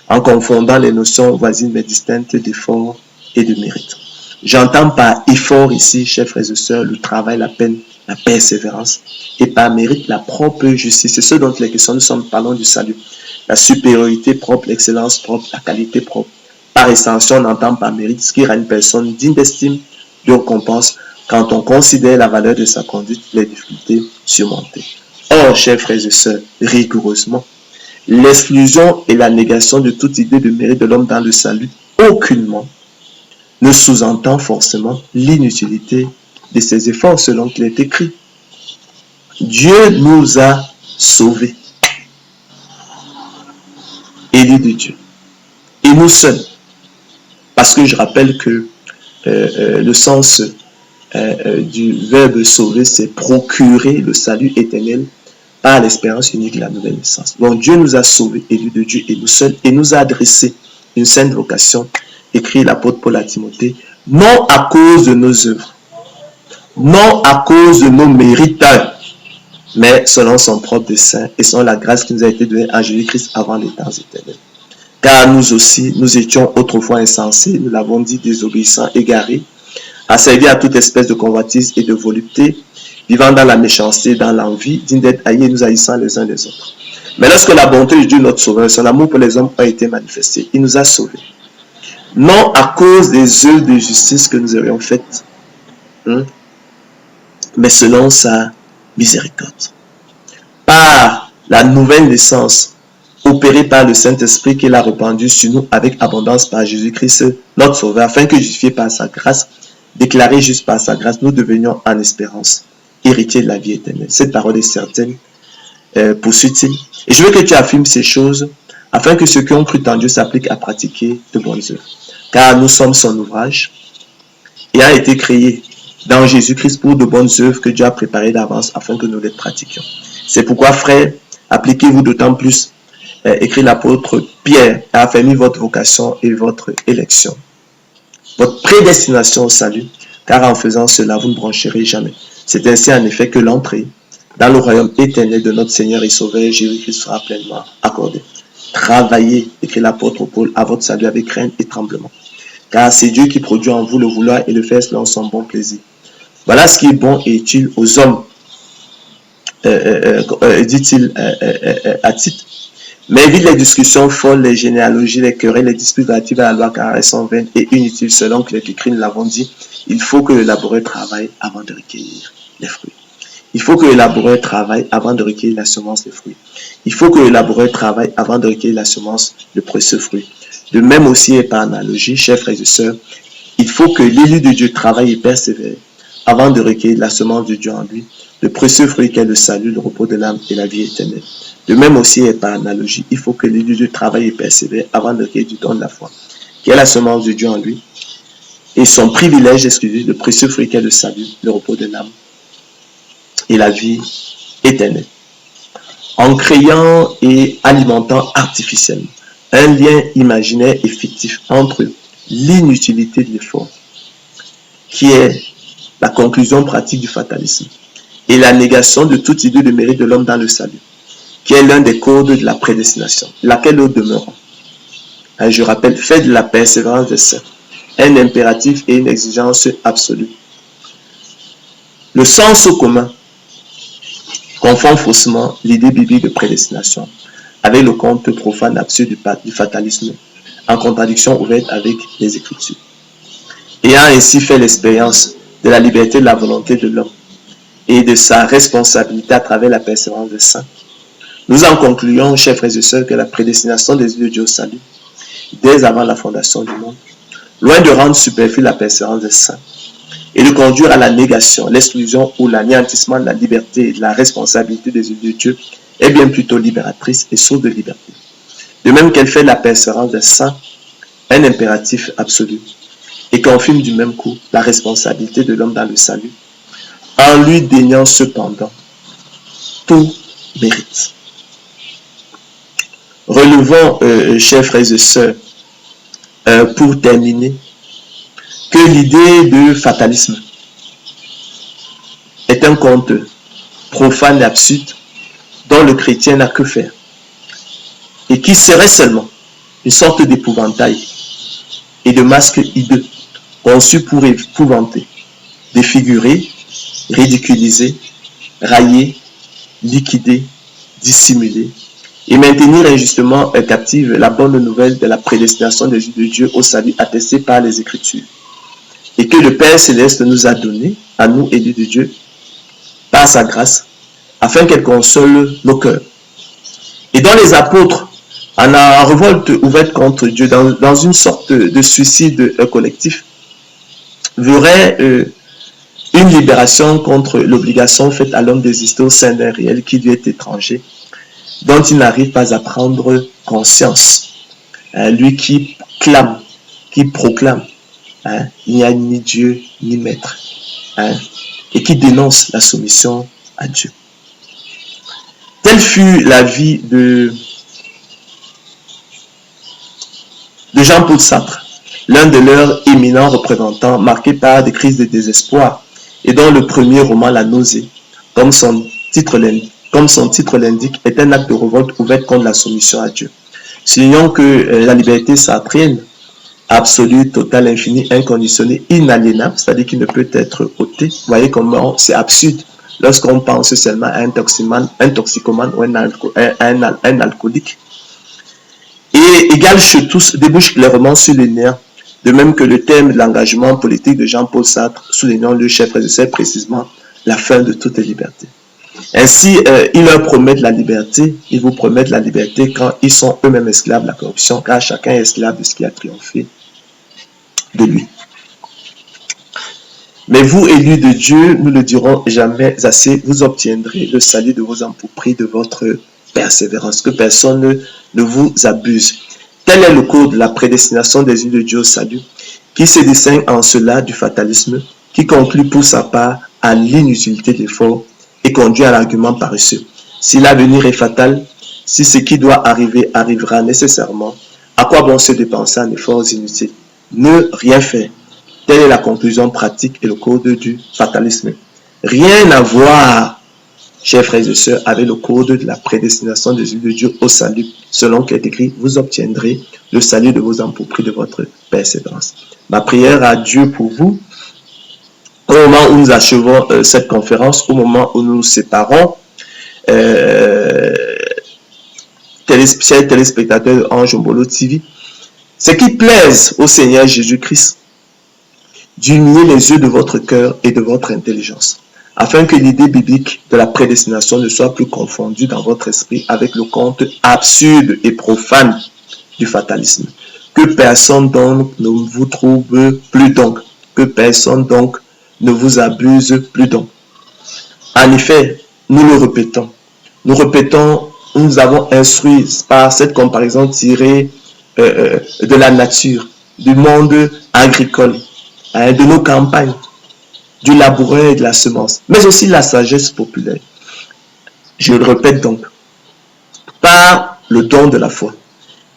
en confondant les notions voisines mais distinctes d'effort et de mérite. J'entends par effort ici, chers frères et sœurs, le travail, la peine, la persévérance, et par mérite, la propre justice. C'est ce dont il est question. Nous parlons du salut. La supériorité propre, l'excellence propre, la qualité propre. Par extension, on entend par mérite ce qui rend une personne digne d'estime, de récompense, quand on considère la valeur de sa conduite, les difficultés surmontées. Or, chers frères et sœurs, rigoureusement, l'exclusion et la négation de toute idée de mérite de l'homme dans le salut, aucunement, ne sous-entend forcément l'inutilité de ses efforts selon qu'il est écrit. Dieu nous a sauvés, élus de Dieu, et nous seuls. Parce que je rappelle que le sens du verbe sauver, c'est procurer le salut éternel par l'espérance unique de la nouvelle naissance. Donc Dieu nous a sauvés, élus de Dieu, et nous seuls, et nous a adressé une sainte vocation, écrit l'apôtre Paul à Timothée, non à cause de nos œuvres, non à cause de nos mérites, mais selon son propre dessein et selon la grâce qui nous a été donnée en Jésus-Christ avant les temps éternels. Car nous aussi, nous étions autrefois insensés, nous l'avons dit, désobéissants, égarés, asservis à toute espèce de convoitise et de volupté, vivant dans la méchanceté, dans l'envie, dignes d'être haïs, nous haïssant les uns les autres. Mais lorsque la bonté de Dieu, notre Sauveur, son amour pour les hommes a été manifesté, il nous a sauvés. Non à cause des œuvres de justice que nous aurions faites, mais selon sa miséricorde. Par la nouvelle naissance opérée par le Saint-Esprit qu'il a répandu sur nous avec abondance par Jésus-Christ, notre Sauveur, afin que justifiés par sa grâce, déclarés juste par sa grâce, nous devenions en espérance héritiers de la vie éternelle. Cette parole est certaine, poursuit-il. Et je veux que tu affirmes ces choses afin que ceux qui ont cru en Dieu s'appliquent à pratiquer de bonnes œuvres. Car nous sommes son ouvrage et a été créé dans Jésus-Christ pour de bonnes œuvres que Dieu a préparées d'avance afin que nous les pratiquions. C'est pourquoi, frères, appliquez-vous d'autant plus, écrit l'apôtre Pierre, à affermir votre vocation et votre élection, votre prédestination au salut, car en faisant cela, vous ne broncherez jamais. C'est ainsi en effet que l'entrée dans le royaume éternel de notre Seigneur et Sauveur Jésus-Christ sera pleinement accordée. Travaillez, écrit l'apôtre Paul, à votre salut avec crainte et tremblement. Car c'est Dieu qui produit en vous le vouloir et le faire selon son bon plaisir. Voilà ce qui est bon et utile aux hommes dit-il à titre. Mais évite les discussions folles, les généalogies, les querelles, les disputes relatives à la loi, car elles sont vaines et inutiles selon que les Écritures nous l'avons dit. Il faut que le laboureur travaille avant de recueillir les fruits. Il faut que le laboureur travaille avant de recueillir la semence des fruits. Il faut que le laboureur travaille avant de recueillir la semence de précieux fruits. De même aussi et par analogie, chers frères et sœurs, il faut que l'élu de Dieu travaille et persévère avant de recueillir la semence de Dieu en lui, le précieux fruit qu'est le salut, le repos de l'âme et la vie éternelle. De même aussi et par analogie, il faut que l'élu de Dieu travaille et persévère avant de recueillir du don de la foi, qui est la semence de Dieu en lui, et son privilège exclusif, le précieux fruit qu'est le salut, le repos de l'âme et la vie éternelle. En créant et alimentant artificiellement un lien imaginaire et fictif entre l'inutilité de l'effort, qui est la conclusion pratique du fatalisme, et la négation de toute idée de mérite de l'homme dans le salut, qui est l'un des codes de la prédestination, laquelle nous demeurons. Je rappelle, fait de la persévérance des saints un impératif et une exigence absolue. Le sens commun confond faussement l'idée biblique de prédestination avec le conte profane absurde du fatalisme, en contradiction ouverte avec les Écritures. Ayant ainsi fait l'expérience de la liberté de la volonté de l'homme et de sa responsabilité à travers la persévérance des saints, nous en concluons, chers frères et sœurs, que la prédestination des yeux de Dieu au salut, dès avant la fondation du monde, loin de rendre superflue la persévérance des saints et de conduire à la négation, l'exclusion ou l'anéantissement de la liberté et de la responsabilité des yeux de Dieu, est bien plutôt libératrice et source de liberté. De même qu'elle fait de la persévérance des saints un impératif absolu et confirme du même coup la responsabilité de l'homme dans le salut, en lui déniant cependant tout mérite. Relevons, chers frères et sœurs, pour terminer, que l'idée de fatalisme est un conte profane et absurde dont le chrétien n'a que faire et qui serait seulement une sorte d'épouvantail et de masque hideux conçu pour épouvanter, défigurer, ridiculiser, railler, liquider, dissimuler et maintenir injustement captive la bonne nouvelle de la prédestination des yeux de Dieu au salut attestée par les Écritures, et que le Père Céleste nous a donné, à nous élus de Dieu, par sa grâce, afin qu'elle console nos cœurs. Et dont les apôtres, en révolte ouverte contre Dieu, dans une sorte de suicide collectif, verraient une libération contre l'obligation faite à l'homme d'exister au sein d'un réel qui lui est étranger, dont il n'arrive pas à prendre conscience. Lui qui clame, qui proclame, il n'y a ni Dieu ni maître, et qui dénonce la soumission à Dieu. Telle fut la vie de Jean-Paul Sartre, l'un de leurs éminents représentants, marqué par des crises de désespoir, et dont le premier roman, La Nausée, comme son titre l'indique, est un acte de révolte ouverte contre la soumission à Dieu. Soulignons que la liberté sartrienne, absolue, totale, infinie, inconditionnée, inaliénable, c'est-à-dire qu'il ne peut être ôté. Vous voyez comment c'est absurde lorsqu'on pense seulement à un toxicomane ou un alcoolique. Et égale chez tous débouche clairement sur les nerfs, de même que le thème de l'engagement politique de Jean-Paul Sartre, soulignant le chef et c'est précisément la fin de toute liberté. Ainsi, ils leur promettent la liberté, ils vous promettent la liberté quand ils sont eux-mêmes esclaves de la corruption, car chacun est esclave de ce qui a triomphé de lui. Mais vous, élus de Dieu, nous ne le dirons jamais assez, vous obtiendrez le salut de vos âmes pour prix de votre persévérance, que personne ne vous abuse. Tel est le cours de la prédestination des yeux de Dieu au salut, qui se distingue en cela du fatalisme, qui conclut pour sa part à l'inutilité de l'effort et conduit à l'argument paresseux. Si l'avenir est fatal, si ce qui doit arriver arrivera nécessairement, à quoi bon se dépenser en efforts inutiles? Ne rien faire. Telle est la conclusion pratique et le code du fatalisme. Rien à voir, chers frères et sœurs, avec le code de la prédestination des yeux de Dieu au salut, selon qu'il est écrit, vous obtiendrez le salut de vos âmes pour prix de votre persévérance. Ma prière à Dieu pour vous, au moment où nous achevons cette conférence, au moment où nous nous séparons, chers téléspectateurs de Ange Mbolo TV, ce qui plaise au Seigneur Jésus-Christ, d'humilier les yeux de votre cœur et de votre intelligence, afin que l'idée biblique de la prédestination ne soit plus confondue dans votre esprit avec le conte absurde et profane du fatalisme. Que personne donc ne vous trouble plus donc, que personne donc ne vous abuse plus donc. En effet, nous le répétons, nous avons instruit par cette comparaison tirée de la nature, du monde agricole, de nos campagnes, du laboureur et de la semence, mais aussi la sagesse populaire. Je le répète donc, par le don de la foi,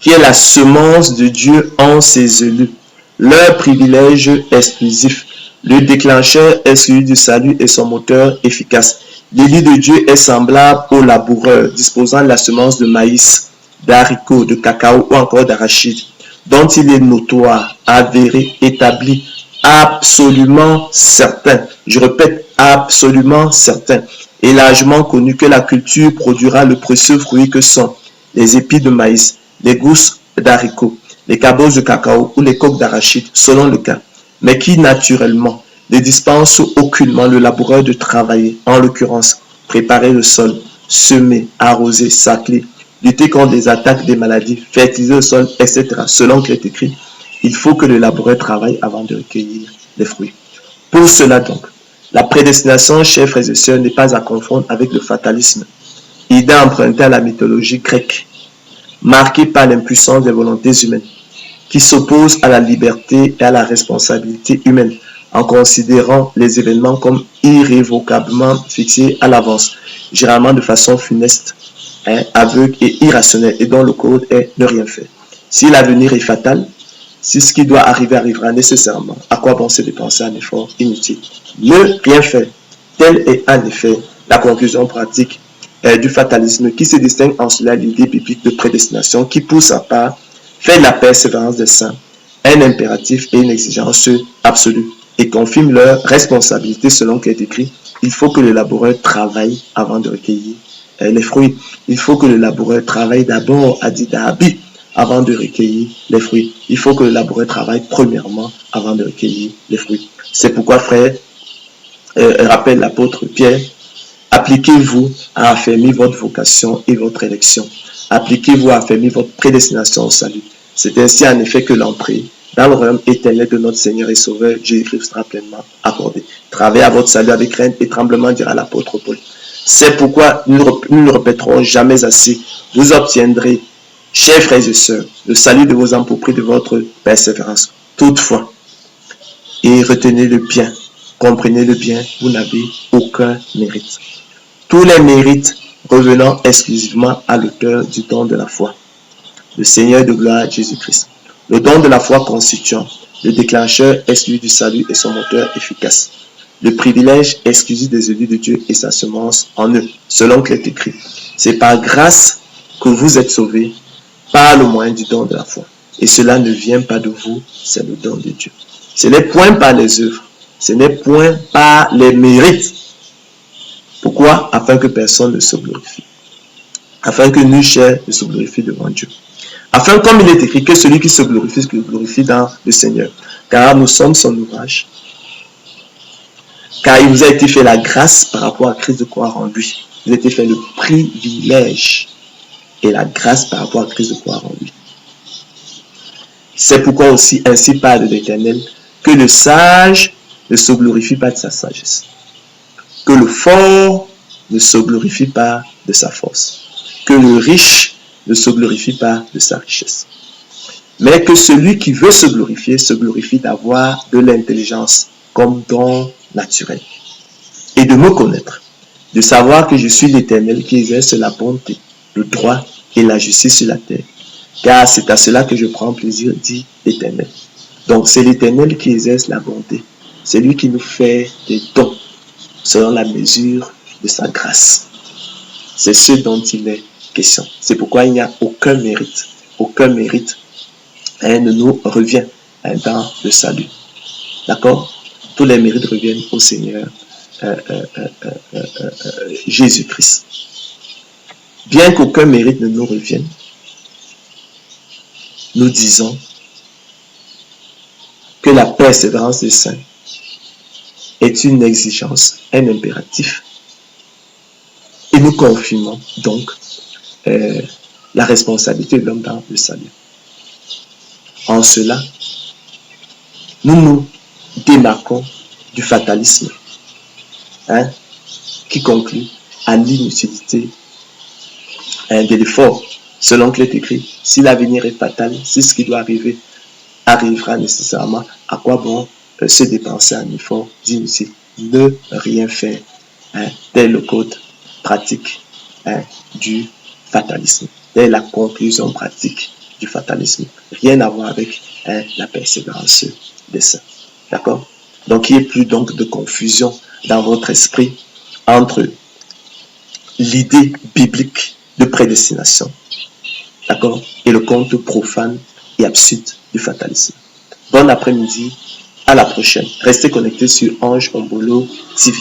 qui est la semence de Dieu en ses élus, leur privilège exclusif, le déclencheur exclu du salut et son moteur efficace. L'élu de Dieu est semblable au laboureur disposant de la semence de maïs, d'haricots, de cacao ou encore d'arachide, dont il est notoire, avéré, établi, absolument certain, je répète, absolument certain, et largement connu que la culture produira le précieux fruit que sont les épis de maïs, les gousses d'haricots, les cabosses de cacao ou les coques d'arachide, selon le cas, mais qui naturellement ne dispense aucunement le laboureur de travailler, en l'occurrence, préparer le sol, semer, arroser, sacler, lutter contre les attaques des maladies, fertiliser le sol, etc. Selon qu'il est écrit, il faut que le laboureur travaille avant de recueillir les fruits. Pour cela donc, la prédestination, chers frères et sœurs, n'est pas à confondre avec le fatalisme, idée empruntée à la mythologie grecque, marquée par l'impuissance des volontés humaines, qui s'oppose à la liberté et à la responsabilité humaine, en considérant les événements comme irrévocablement fixés à l'avance, généralement de façon funeste, aveugle et irrationnelle, et dont le code est ne rien faire. Si l'avenir est fatal, si ce qui doit arriver arrivera nécessairement, à quoi bon se dépenser un effort inutile? Ne rien faire. Telle est en effet la conclusion pratique du fatalisme qui se distingue en cela l'idée biblique de prédestination qui, pour sa part, fait de la persévérance des saints un impératif et une exigence absolue et confirme leur responsabilité selon qu'il est écrit. Il faut que le laboureur travaille avant de recueillir les fruits. Il faut que le laboureur travaille d'abord à Didabi avant de recueillir les fruits. Il faut que le laboureur travaille premièrement avant de recueillir les fruits. C'est pourquoi, frère, rappelle l'apôtre Pierre, appliquez-vous à affermir votre vocation et votre élection. Appliquez-vous à affermir votre prédestination au salut. C'est ainsi en effet que l'entrée dans le royaume éternel de notre Seigneur et Sauveur Jésus-Christ sera pleinement accordée. Travaillez à votre salut avec crainte et tremblement, dira l'apôtre Paul. C'est pourquoi nous ne le répéterons jamais assez. Vous obtiendrez, chers frères et sœurs, le salut de vos âmes pour prix de votre persévérance. Toutefois, et retenez-le bien, comprenez-le bien, vous n'avez aucun mérite. Tous les mérites revenant exclusivement à l'auteur du don de la foi, le Seigneur de gloire Jésus-Christ. Le don de la foi constituant le déclencheur exclusif du salut et son moteur efficace. Le privilège exclusif des élus de Dieu et sa semence en eux, selon qu'il est écrit. C'est par grâce que vous êtes sauvés par le moyen du don de la foi. Et cela ne vient pas de vous, c'est le don de Dieu. Ce n'est point par les œuvres, ce n'est point par les mérites. Pourquoi? Afin que personne ne se glorifie. Afin que nul chair ne se glorifie devant Dieu. Afin, comme il est écrit, que celui qui se glorifie dans le Seigneur. Car nous sommes son ouvrage. Car il vous a été fait la grâce par rapport à Christ de croire en lui. Il vous a été fait le privilège et la grâce par rapport à Christ de croire en lui. C'est pourquoi aussi, ainsi parle l'Éternel, que le sage ne se glorifie pas de sa sagesse. Que le fort ne se glorifie pas de sa force. Que le riche ne se glorifie pas de sa richesse. Mais que celui qui veut se glorifie d'avoir de l'intelligence comme don naturel. Et de me connaître. De savoir que je suis l'Éternel qui exerce la bonté, le droit et la justice sur la terre. Car c'est à cela que je prends plaisir, dit l'Éternel. Donc c'est l'Éternel qui exerce la bonté. C'est lui qui nous fait des dons selon la mesure de sa grâce. C'est ce dont il est question. C'est pourquoi il n'y a aucun mérite. Aucun mérite ne nous revient dans le salut. D'accord? Tous les mérites reviennent au Seigneur Jésus-Christ. Bien qu'aucun mérite ne nous revienne, nous disons que la persévérance des saints est une exigence, un impératif, et nous confirmons donc la responsabilité de l'homme dans le salut. En cela, nous nous démarquons du fatalisme, qui conclut à l'inutilité de l'effort. Selon qu'il est écrit, si l'avenir est fatal, si ce qui doit arriver arrivera nécessairement, à quoi bon se dépenser un effort inutile? Ne rien faire. Tel le code pratique du fatalisme. Telle la conclusion pratique du fatalisme. Rien à voir avec la persévérance des saints. D'accord? Donc, il n'y ait plus donc de confusion dans votre esprit entre l'idée biblique de prédestination, d'accord, et le conte profane et absurde du fatalisme. Bon après-midi, à la prochaine. Restez connectés sur Ange Ombolo TV.